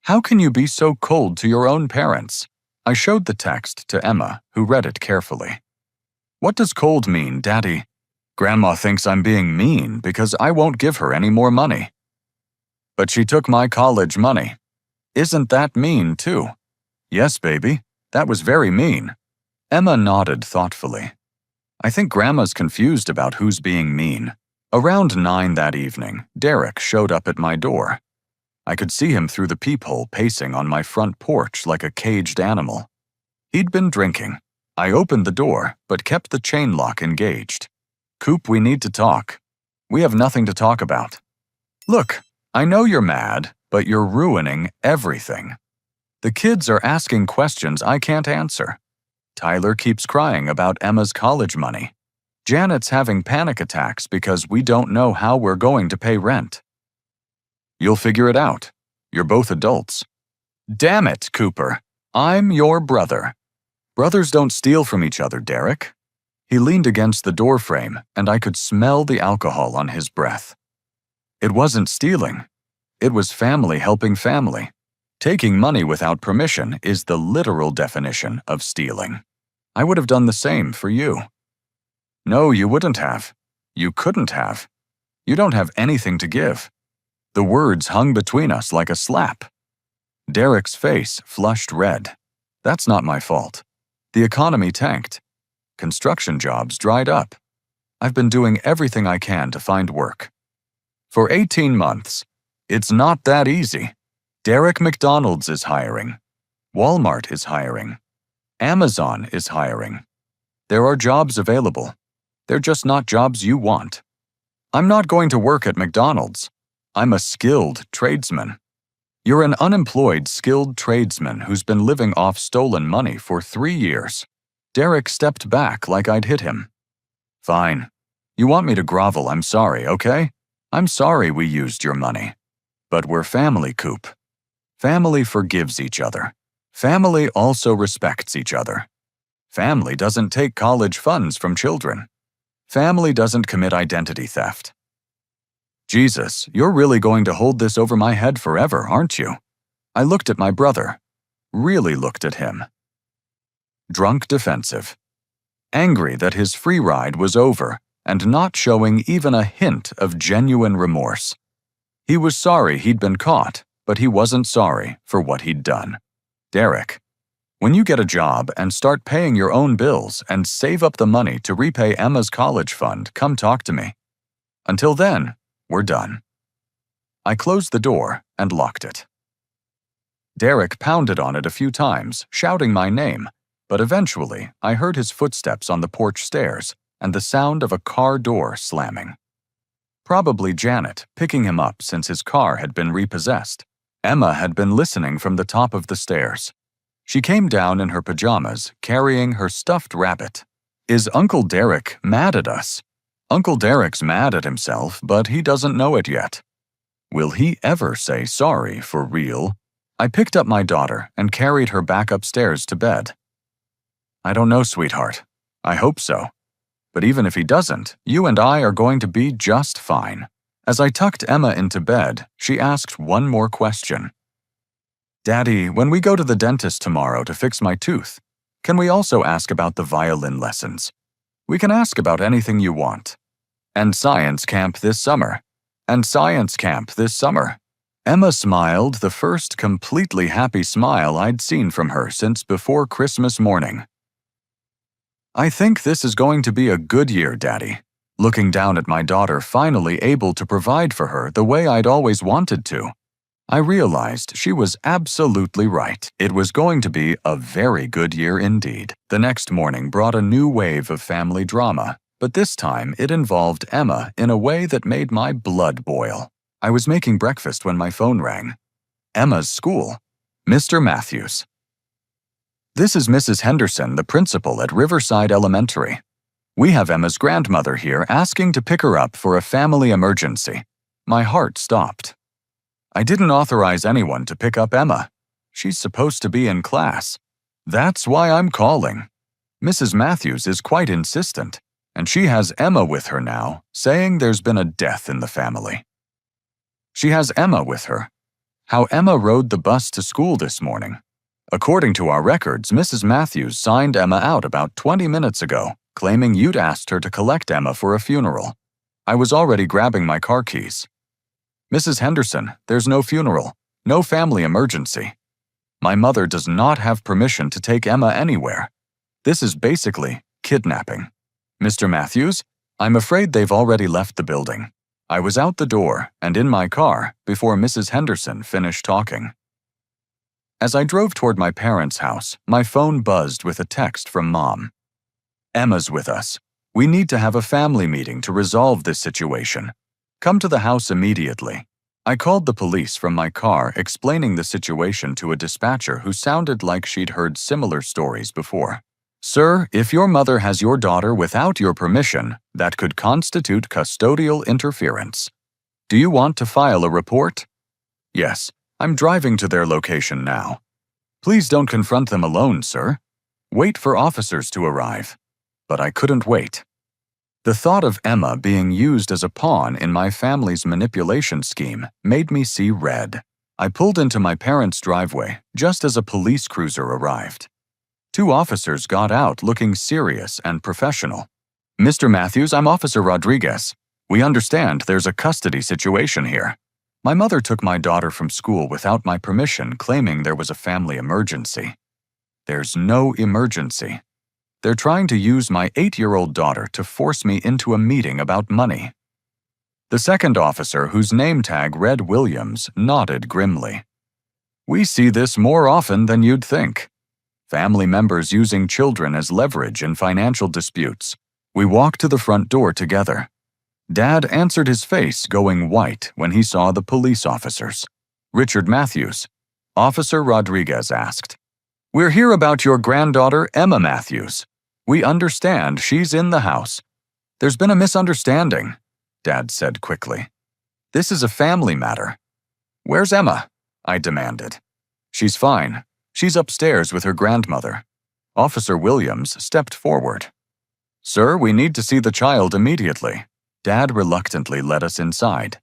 How can you be so cold to your own parents? I showed the text to Emma, who read it carefully. What does cold mean, Daddy? Grandma thinks I'm being mean because I won't give her any more money. But she took my college money. Isn't that mean, too? Yes, baby. That was very mean. Emma nodded thoughtfully. I think Grandma's confused about who's being mean. Around 9 that evening, Derek showed up at my door. I could see him through the peephole pacing on my front porch like a caged animal. He'd been drinking. I opened the door, but kept the chain lock engaged. "Coop, we need to talk. We have nothing to talk about. Look, I know you're mad, but you're ruining everything. The kids are asking questions I can't answer. Tyler keeps crying about Emma's college money. Janet's having panic attacks because we don't know how we're going to pay rent. You'll figure it out. You're both adults." "Damn it, Cooper. I'm your brother." "Brothers don't steal from each other, Derek." He leaned against the doorframe, and I could smell the alcohol on his breath. It wasn't stealing. It was family helping family. Taking money without permission is the literal definition of stealing. I would have done the same for you. No, you wouldn't have. You couldn't have. You don't have anything to give. The words hung between us like a slap. Derek's face flushed red. That's not my fault. The economy tanked. Construction jobs dried up. I've been doing everything I can to find work. For 18 months. It's not that easy. Derek McDonald's is hiring. Walmart is hiring. Amazon is hiring. There are jobs available. They're just not jobs you want. I'm not going to work at McDonald's. I'm a skilled tradesman. You're an unemployed skilled tradesman who's been living off stolen money for 3 years. Derek stepped back like I'd hit him. Fine. You want me to grovel, I'm sorry, okay? I'm sorry we used your money. But we're family, Coop. Family forgives each other. Family also respects each other. Family doesn't take college funds from children. Family doesn't commit identity theft. Jesus, you're really going to hold this over my head forever, aren't you? I looked at my brother. Really looked at him. Drunk defensive. Angry that his free ride was over and not showing even a hint of genuine remorse. He was sorry he'd been caught, but he wasn't sorry for what he'd done. Derek, when you get a job and start paying your own bills and save up the money to repay Emma's college fund, come talk to me. Until then, we're done. I closed the door and locked it. Derek pounded on it a few times, shouting my name, but eventually I heard his footsteps on the porch stairs and the sound of a car door slamming. Probably Janet picking him up since his car had been repossessed. Emma had been listening from the top of the stairs. She came down in her pajamas, carrying her stuffed rabbit. Is Uncle Derek mad at us? Uncle Derek's mad at himself, but he doesn't know it yet. Will he ever say sorry for real? I picked up my daughter and carried her back upstairs to bed. I don't know, sweetheart. I hope so. But even if he doesn't, you and I are going to be just fine. As I tucked Emma into bed, she asked one more question. Daddy, when we go to the dentist tomorrow to fix my tooth, can we also ask about the violin lessons? We can ask about anything you want. And science camp this summer. And science camp this summer. Emma smiled the first completely happy smile I'd seen from her since before Christmas morning. I think this is going to be a good year, Daddy. Looking down at my daughter finally able to provide for her the way I'd always wanted to. I realized she was absolutely right. It was going to be a very good year indeed. The next morning brought a new wave of family drama, but this time it involved Emma in a way that made my blood boil. I was making breakfast when my phone rang. Emma's school. Mr. Matthews. This is Mrs. Henderson, the principal at Riverside Elementary. We have Emma's grandmother here asking to pick her up for a family emergency. My heart stopped. I didn't authorize anyone to pick up Emma. She's supposed to be in class. That's why I'm calling. Mrs. Matthews is quite insistent, and she has Emma with her now, saying there's been a death in the family. She has Emma with her. How Emma rode the bus to school this morning. According to our records, Mrs. Matthews signed Emma out about 20 minutes ago, claiming you'd asked her to collect Emma for a funeral. I was already grabbing my car keys. Mrs. Henderson, there's no funeral, no family emergency. My mother does not have permission to take Emma anywhere. This is basically kidnapping. Mr. Matthews, I'm afraid they've already left the building. I was out the door and in my car before Mrs. Henderson finished talking. As I drove toward my parents' house, my phone buzzed with a text from Mom. "Emma's with us. We need to have a family meeting to resolve this situation. Come to the house immediately." I called the police from my car, explaining the situation to a dispatcher who sounded like she'd heard similar stories before. "Sir, if your mother has your daughter without your permission, that could constitute custodial interference. Do you want to file a report?" "Yes, I'm driving to their location now." "Please don't confront them alone, sir. Wait for officers to arrive." But I couldn't wait. The thought of Emma being used as a pawn in my family's manipulation scheme made me see red. I pulled into my parents' driveway just as a police cruiser arrived. 2 officers got out looking serious and professional. "Mr. Matthews, I'm Officer Rodriguez. We understand there's a custody situation here. My mother took my daughter from school without my permission, claiming there was a family emergency." "There's no emergency. They're trying to use my 8-year-old daughter to force me into a meeting about money." The second officer, whose name tag read Williams, nodded grimly. "We see this more often than you'd think. Family members using children as leverage in financial disputes." We walked to the front door together. Dad answered, his face going white when he saw the police officers. "Richard Matthews," Officer Rodriguez asked. "We're here about your granddaughter, Emma Matthews. We understand she's in the house." "There's been a misunderstanding," Dad said quickly. "This is a family matter." "Where's Emma?" I demanded. "She's fine. She's upstairs with her grandmother." Officer Williams stepped forward. "Sir, we need to see the child immediately." Dad reluctantly led us inside.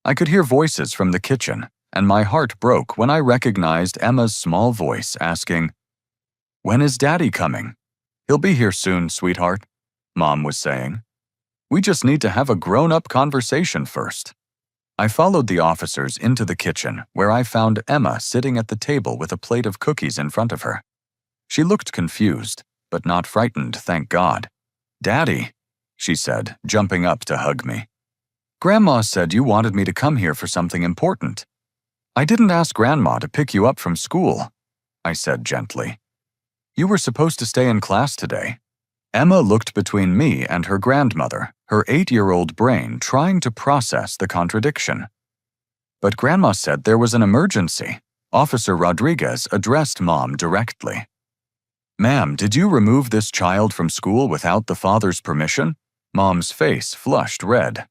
I could hear voices from the kitchen, and my heart broke when I recognized Emma's small voice asking, "When is Daddy coming?" "He'll be here soon, sweetheart," Mom was saying. "We just need to have a grown-up conversation first." I followed the officers into the kitchen, where I found Emma sitting at the table with a plate of cookies in front of her. She looked confused, but not frightened, thank God. "Daddy," she said, jumping up to hug me. "Grandma said you wanted me to come here for something important." "I didn't ask Grandma to pick you up from school," I said gently. "You were supposed to stay in class today." Emma looked between me and her grandmother, her 8-year-old brain trying to process the contradiction. "But Grandma said there was an emergency." Officer Rodriguez addressed Mom directly. "Ma'am, did you remove this child from school without the father's permission?" Mom's face flushed red.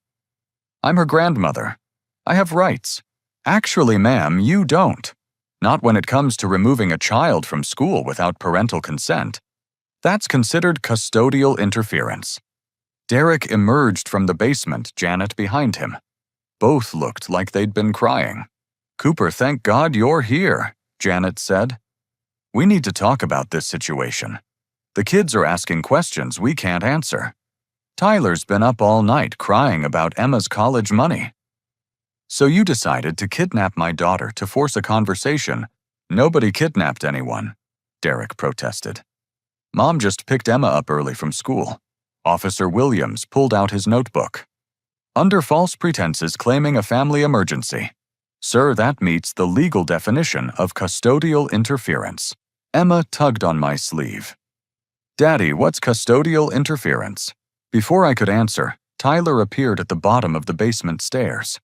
"I'm her grandmother. I have rights." "Actually, ma'am, you don't. Not when it comes to removing a child from school without parental consent. That's considered custodial interference." Derek emerged from the basement, Janet behind him. Both looked like they'd been crying. "Cooper, thank God you're here," Janet said. "We need to talk about this situation. The kids are asking questions we can't answer. Tyler's been up all night crying about Emma's college money." "So you decided to kidnap my daughter to force a conversation?" "Nobody kidnapped anyone," Derek protested. "Mom just picked Emma up early from school." Officer Williams pulled out his notebook. "Under false pretenses claiming a family emergency. Sir, that meets the legal definition of custodial interference." Emma tugged on my sleeve. "Daddy, what's custodial interference?" Before I could answer, Tyler appeared at the bottom of the basement stairs.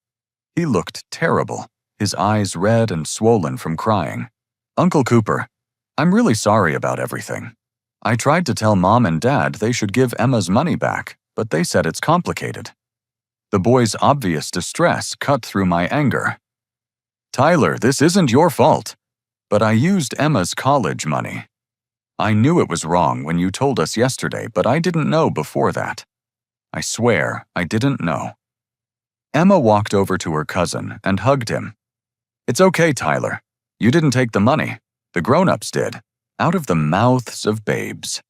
He looked terrible, his eyes red and swollen from crying. "Uncle Cooper, I'm really sorry about everything. I tried to tell Mom and Dad they should give Emma's money back, but they said it's complicated." The boy's obvious distress cut through my anger. "Tyler, this isn't your fault. But I used Emma's college money. I knew it was wrong when you told us yesterday, but I didn't know before that. I swear I didn't know." Emma walked over to her cousin and hugged him. "It's okay, Tyler. You didn't take the money. The grown-ups did." Out of the mouths of babes.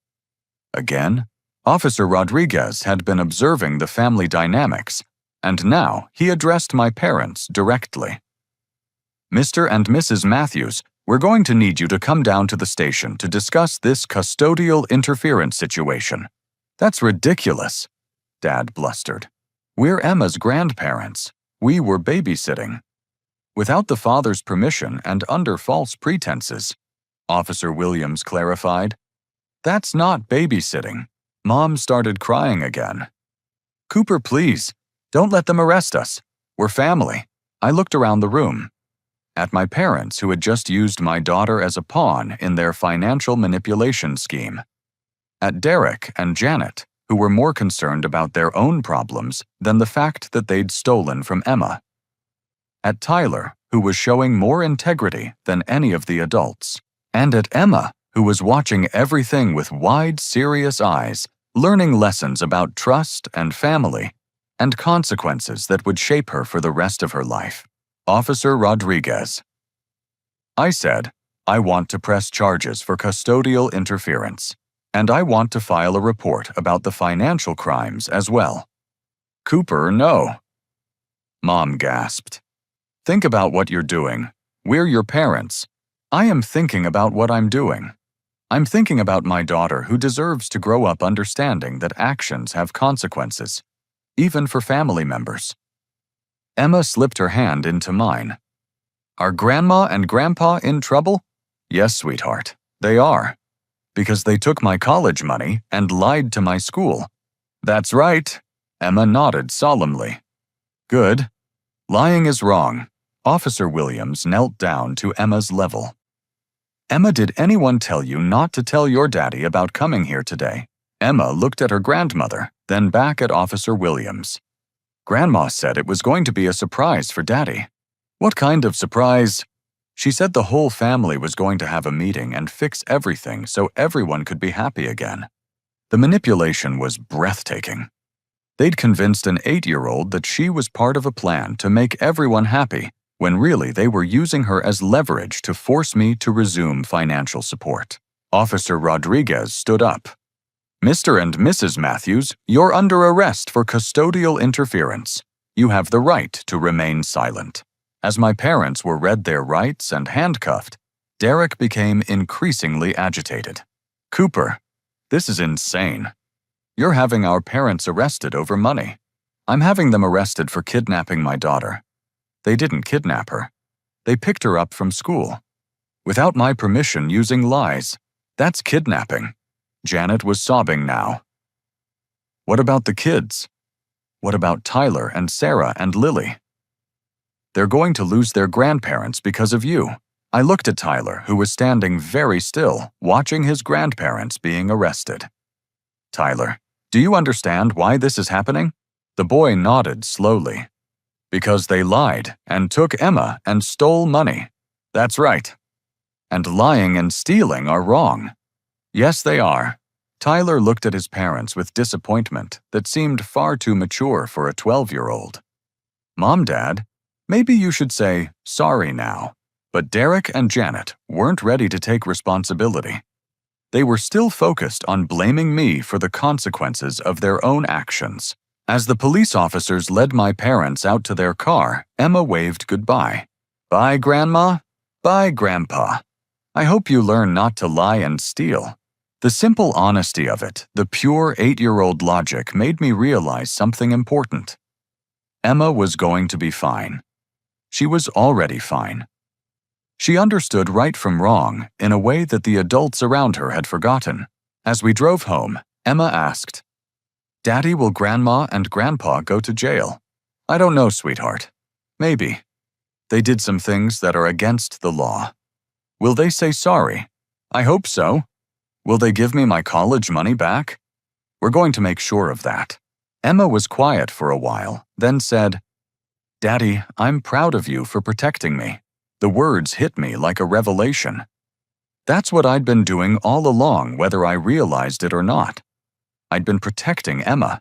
Again, Officer Rodriguez had been observing the family dynamics, and now he addressed my parents directly. "Mr. and Mrs. Matthews, we're going to need you to come down to the station to discuss this custodial interference situation." "That's ridiculous," Dad blustered. We're Emma's grandparents. We were babysitting. Without the father's permission and under false pretenses, Officer Williams clarified. That's not babysitting. Mom started crying again. Cooper, please, don't let them arrest us. We're family. I looked around the room. At my parents who had just used my daughter as a pawn in their financial manipulation scheme. At Derek and Janet, who were more concerned about their own problems than the fact that they'd stolen from Emma. At Tyler, who was showing more integrity than any of the adults. And at Emma, who was watching everything with wide, serious eyes, learning lessons about trust and family, and consequences that would shape her for the rest of her life. Officer Rodriguez. I said, I want to press charges for custodial interference, and I want to file a report about the financial crimes as well. Cooper, no. Mom gasped. Think about what you're doing. We're your parents. I am thinking about what I'm doing. I'm thinking about my daughter who deserves to grow up understanding that actions have consequences, even for family members. Emma slipped her hand into mine. Are Grandma and Grandpa in trouble? Yes, sweetheart, they are. Because they took my college money and lied to my school. That's right. Emma nodded solemnly. Good. Lying is wrong. Officer Williams knelt down to Emma's level. Emma, did anyone tell you not to tell your daddy about coming here today? Emma looked at her grandmother, then back at Officer Williams. Grandma said it was going to be a surprise for Daddy. What kind of surprise? She said the whole family was going to have a meeting and fix everything so everyone could be happy again. The manipulation was breathtaking. They'd convinced an 8-year-old that she was part of a plan to make everyone happy, when really they were using her as leverage to force me to resume financial support. Officer Rodriguez stood up. Mr. and Mrs. Matthews, you're under arrest for custodial interference. You have the right to remain silent. As my parents were read their rights and handcuffed, Derek became increasingly agitated. Cooper, this is insane. You're having our parents arrested over money. I'm having them arrested for kidnapping my daughter. They didn't kidnap her. They picked her up from school. Without my permission, using lies. That's kidnapping. Janet was sobbing now. What about the kids? What about Tyler and Sarah and Lily? They're going to lose their grandparents because of you. I looked at Tyler, who was standing very still, watching his grandparents being arrested. Tyler, do you understand why this is happening? The boy nodded slowly. Because they lied and took Emma and stole money. That's right. And lying and stealing are wrong. Yes, they are. Tyler looked at his parents with disappointment that seemed far too mature for a 12-year-old. Mom, Dad, maybe you should say sorry now. But Derek and Janet weren't ready to take responsibility. They were still focused on blaming me for the consequences of their own actions. As the police officers led my parents out to their car, Emma waved goodbye. Bye, Grandma. Bye, Grandpa. I hope you learn not to lie and steal. The simple honesty of it, the pure 8-year-old logic made me realize something important. Emma was going to be fine. She was already fine. She understood right from wrong in a way that the adults around her had forgotten. As we drove home, Emma asked, Daddy, will Grandma and Grandpa go to jail? I don't know, sweetheart. Maybe. They did some things that are against the law. Will they say sorry? I hope so. Will they give me my college money back? We're going to make sure of that. Emma was quiet for a while, then said, Daddy, I'm proud of you for protecting me. The words hit me like a revelation. That's what I'd been doing all along, whether I realized it or not. I'd been protecting Emma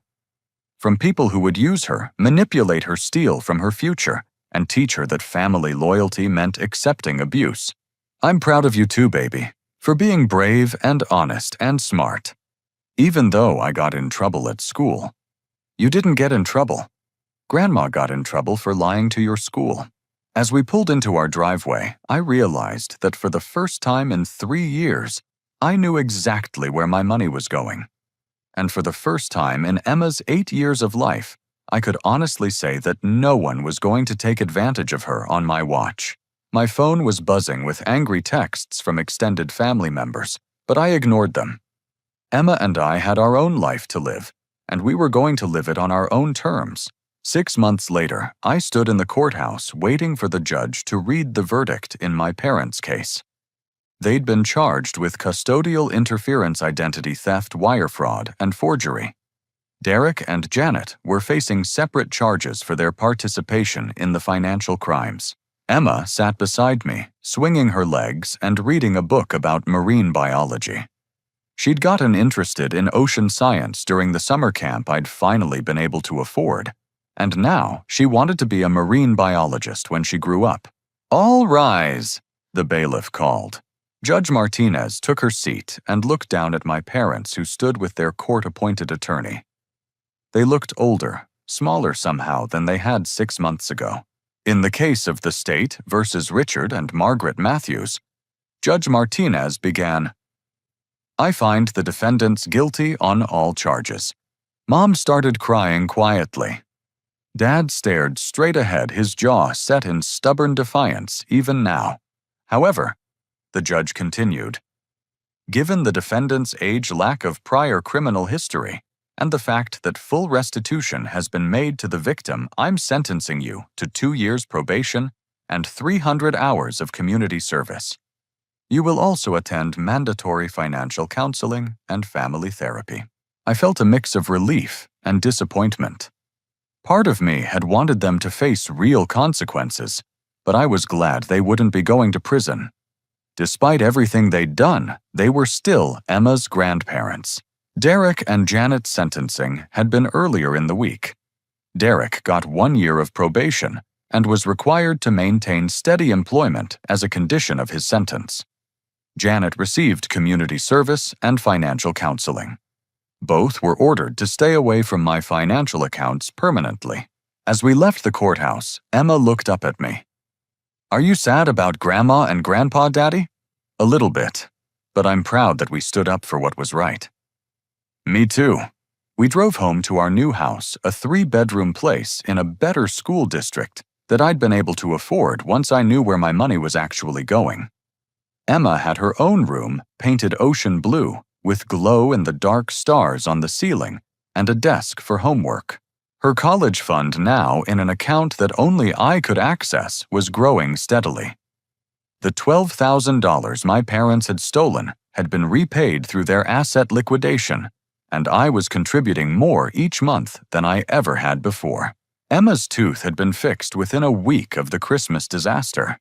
from people who would use her, manipulate her, steal from her future, and teach her that family loyalty meant accepting abuse. I'm proud of you too, baby, for being brave and honest and smart. Even though I got in trouble at school. You didn't get in trouble. Grandma got in trouble for lying to your school. As we pulled into our driveway, I realized that for the first time in 3 years, I knew exactly where my money was going. And for the first time in Emma's 8 years of life, I could honestly say that no one was going to take advantage of her on my watch. My phone was buzzing with angry texts from extended family members, but I ignored them. Emma and I had our own life to live, and we were going to live it on our own terms. 6 months later, I stood in the courthouse waiting for the judge to read the verdict in my parents' case. They'd been charged with custodial interference, identity theft, wire fraud, and forgery. Derek and Janet were facing separate charges for their participation in the financial crimes. Emma sat beside me, swinging her legs and reading a book about marine biology. She'd gotten interested in ocean science during the summer camp I'd finally been able to afford, and now she wanted to be a marine biologist when she grew up. "All rise," the bailiff called. Judge Martinez took her seat and looked down at my parents, who stood with their court-appointed attorney. They looked older, smaller somehow than they had 6 months ago. In the case of the state versus Richard and Margaret Matthews, Judge Martinez began, "I find the defendants guilty on all charges." Mom started crying quietly. Dad stared straight ahead, his jaw set in stubborn defiance even now. However, the judge continued, "Given the defendant's age, lack of prior criminal history, and the fact that full restitution has been made to the victim, I'm sentencing you to 2 years probation and 300 hours of community service. You will also attend mandatory financial counseling and family therapy." I felt a mix of relief and disappointment. Part of me had wanted them to face real consequences, but I was glad they wouldn't be going to prison. Despite everything they'd done, they were still Emma's grandparents. Derek and Janet's sentencing had been earlier in the week. Derek got 1 year of probation and was required to maintain steady employment as a condition of his sentence. Janet received community service and financial counseling. Both were ordered to stay away from my financial accounts permanently. As we left the courthouse, Emma looked up at me. "Are you sad about Grandma and Grandpa, Daddy?" "A little bit, but I'm proud that we stood up for what was right." "Me too." We drove home to our new house, a 3-bedroom place in a better school district that I'd been able to afford once I knew where my money was actually going. Emma had her own room, painted ocean blue, with glow-in-the-dark stars on the ceiling and a desk for homework. Her college fund, now in an account that only I could access, was growing steadily. The $12,000 my parents had stolen had been repaid through their asset liquidation, and I was contributing more each month than I ever had before. Emma's tooth had been fixed within a week of the Christmas disaster.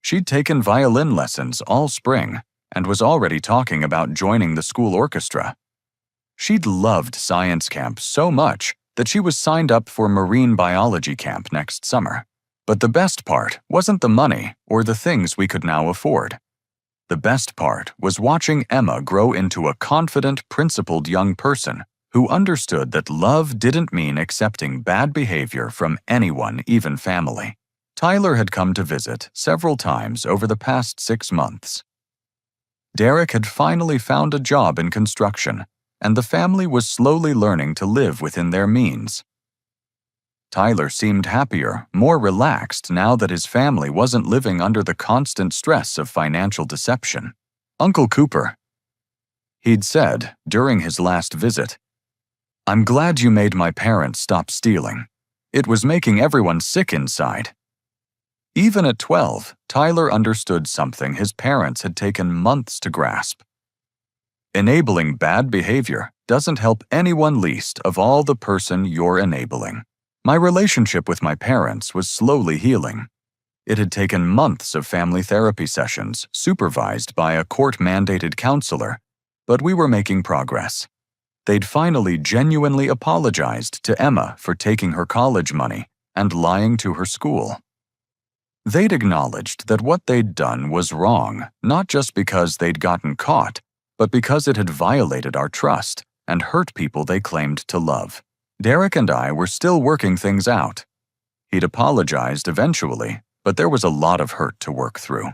She'd taken violin lessons all spring and was already talking about joining the school orchestra. She'd loved science camp so much that she was signed up for marine biology camp next summer. But the best part wasn't the money or the things we could now afford. The best part was watching Emma grow into a confident, principled young person who understood that love didn't mean accepting bad behavior from anyone, even family. Tyler had come to visit several times over the past 6 months. Derek had finally found a job in construction, and the family was slowly learning to live within their means. Tyler seemed happier, more relaxed now that his family wasn't living under the constant stress of financial deception. "Uncle Cooper," he'd said during his last visit, "I'm glad you made my parents stop stealing. It was making everyone sick inside." Even at 12, Tyler understood something his parents had taken months to grasp. Enabling bad behavior doesn't help anyone, least of all the person you're enabling. My relationship with my parents was slowly healing. It had taken months of family therapy sessions, supervised by a court-mandated counselor, but we were making progress. They'd finally genuinely apologized to Emma for taking her college money and lying to her school. They'd acknowledged that what they'd done was wrong, not just because they'd gotten caught, but because it had violated our trust and hurt people they claimed to love. Derek and I were still working things out. He'd apologized eventually, but there was a lot of hurt to work through.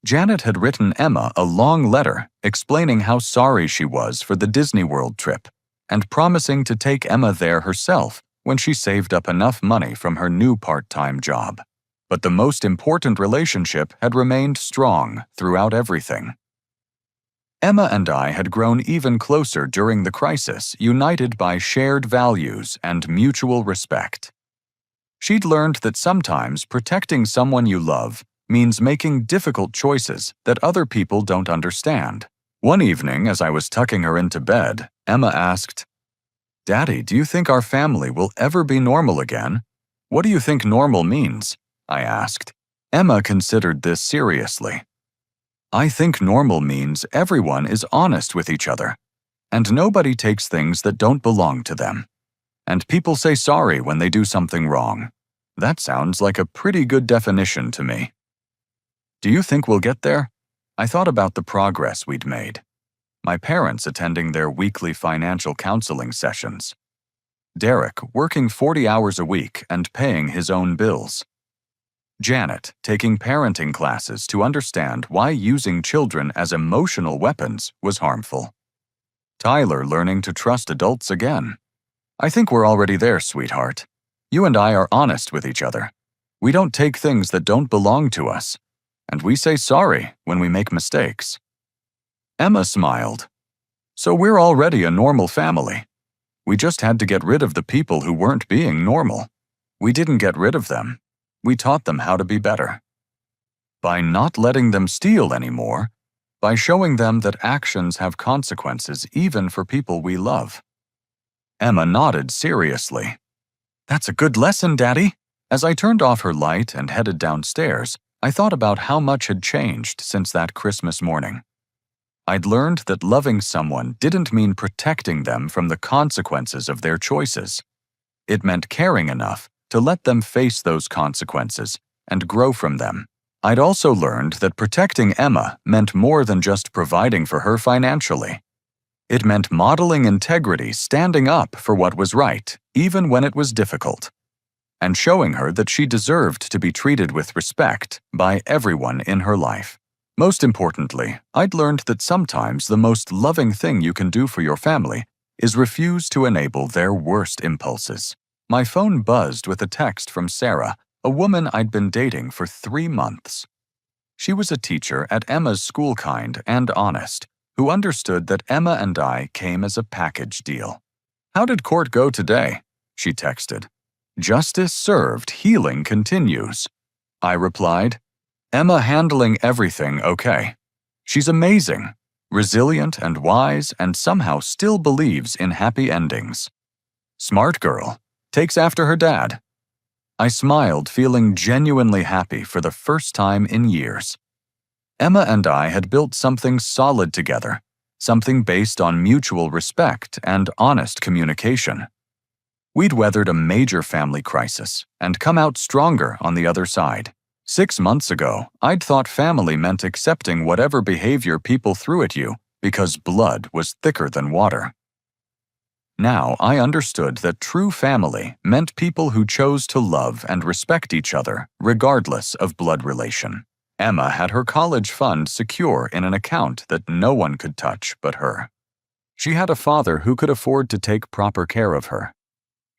Janet had written Emma a long letter explaining how sorry she was for the Disney World trip and promising to take Emma there herself when she saved up enough money from her new part-time job. But the most important relationship had remained strong throughout everything. Emma and I had grown even closer during the crisis, united by shared values and mutual respect. She'd learned that sometimes protecting someone you love means making difficult choices that other people don't understand. One evening, as I was tucking her into bed, Emma asked, "Daddy, do you think our family will ever be normal again?" "What do you think normal means?" I asked. Emma considered this seriously. "I think normal means everyone is honest with each other, and nobody takes things that don't belong to them. And people say sorry when they do something wrong. That sounds like a pretty good definition to me." "Do you think we'll get there?" I thought about the progress we'd made. My parents attending their weekly financial counseling sessions. Derek working 40 hours a week and paying his own bills. Janet taking parenting classes to understand why using children as emotional weapons was harmful. Tyler learning to trust adults again. "I think we're already there, sweetheart. You and I are honest with each other. We don't take things that don't belong to us, and we say sorry when we make mistakes." Emma smiled. "So we're already a normal family. We just had to get rid of the people who weren't being normal. We didn't get rid of them. We taught them how to be better. By not letting them steal anymore, by showing them that actions have consequences even for people we love." Emma nodded seriously. "That's a good lesson, Daddy." As I turned off her light and headed downstairs, I thought about how much had changed since that Christmas morning. I'd learned that loving someone didn't mean protecting them from the consequences of their choices. It meant caring enough to let them face those consequences and grow from them. I'd also learned that protecting Emma meant more than just providing for her financially. It meant modeling integrity, standing up for what was right, even when it was difficult, and showing her that she deserved to be treated with respect by everyone in her life. Most importantly, I'd learned that sometimes the most loving thing you can do for your family is refuse to enable their worst impulses. My phone buzzed with a text from Sarah, a woman I'd been dating for 3 months. She was a teacher at Emma's school, kind and honest, who understood that Emma and I came as a package deal. "How did court go today?" she texted. "Justice served, healing continues," I replied. "Emma handling everything okay. She's amazing, resilient and wise, and somehow still believes in happy endings. Smart girl, takes after her dad." I smiled, feeling genuinely happy for the first time in years. Emma and I had built something solid together, something based on mutual respect and honest communication. We'd weathered a major family crisis and come out stronger on the other side. 6 months ago, I'd thought family meant accepting whatever behavior people threw at you because blood was thicker than water. Now I understood that true family meant people who chose to love and respect each other regardless of blood relation. Emma had her college fund secure in an account that no one could touch but her. She had a father who could afford to take proper care of her.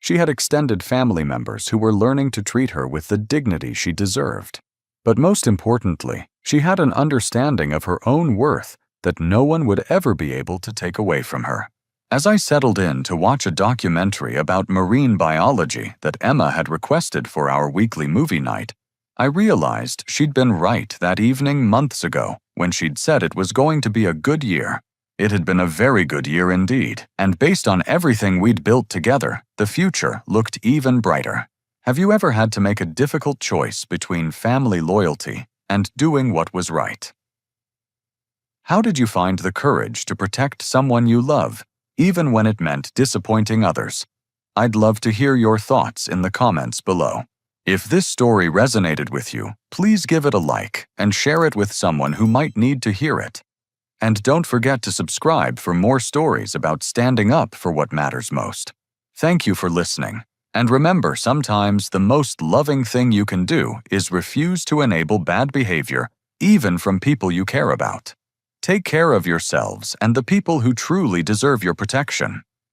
She had extended family members who were learning to treat her with the dignity she deserved. But most importantly, she had an understanding of her own worth that no one would ever be able to take away from her. As I settled in to watch a documentary about marine biology that Emma had requested for our weekly movie night, I realized she'd been right that evening months ago when she'd said it was going to be a good year. It had been a very good year indeed, and based on everything we'd built together, the future looked even brighter. Have you ever had to make a difficult choice between family loyalty and doing what was right? How did you find the courage to protect someone you love, even when it meant disappointing others? I'd love to hear your thoughts in the comments below. If this story resonated with you, please give it a like and share it with someone who might need to hear it. And don't forget to subscribe for more stories about standing up for what matters most. Thank you for listening. And remember, sometimes the most loving thing you can do is refuse to enable bad behavior, even from people you care about. Take care of yourselves and the people who truly deserve your protection.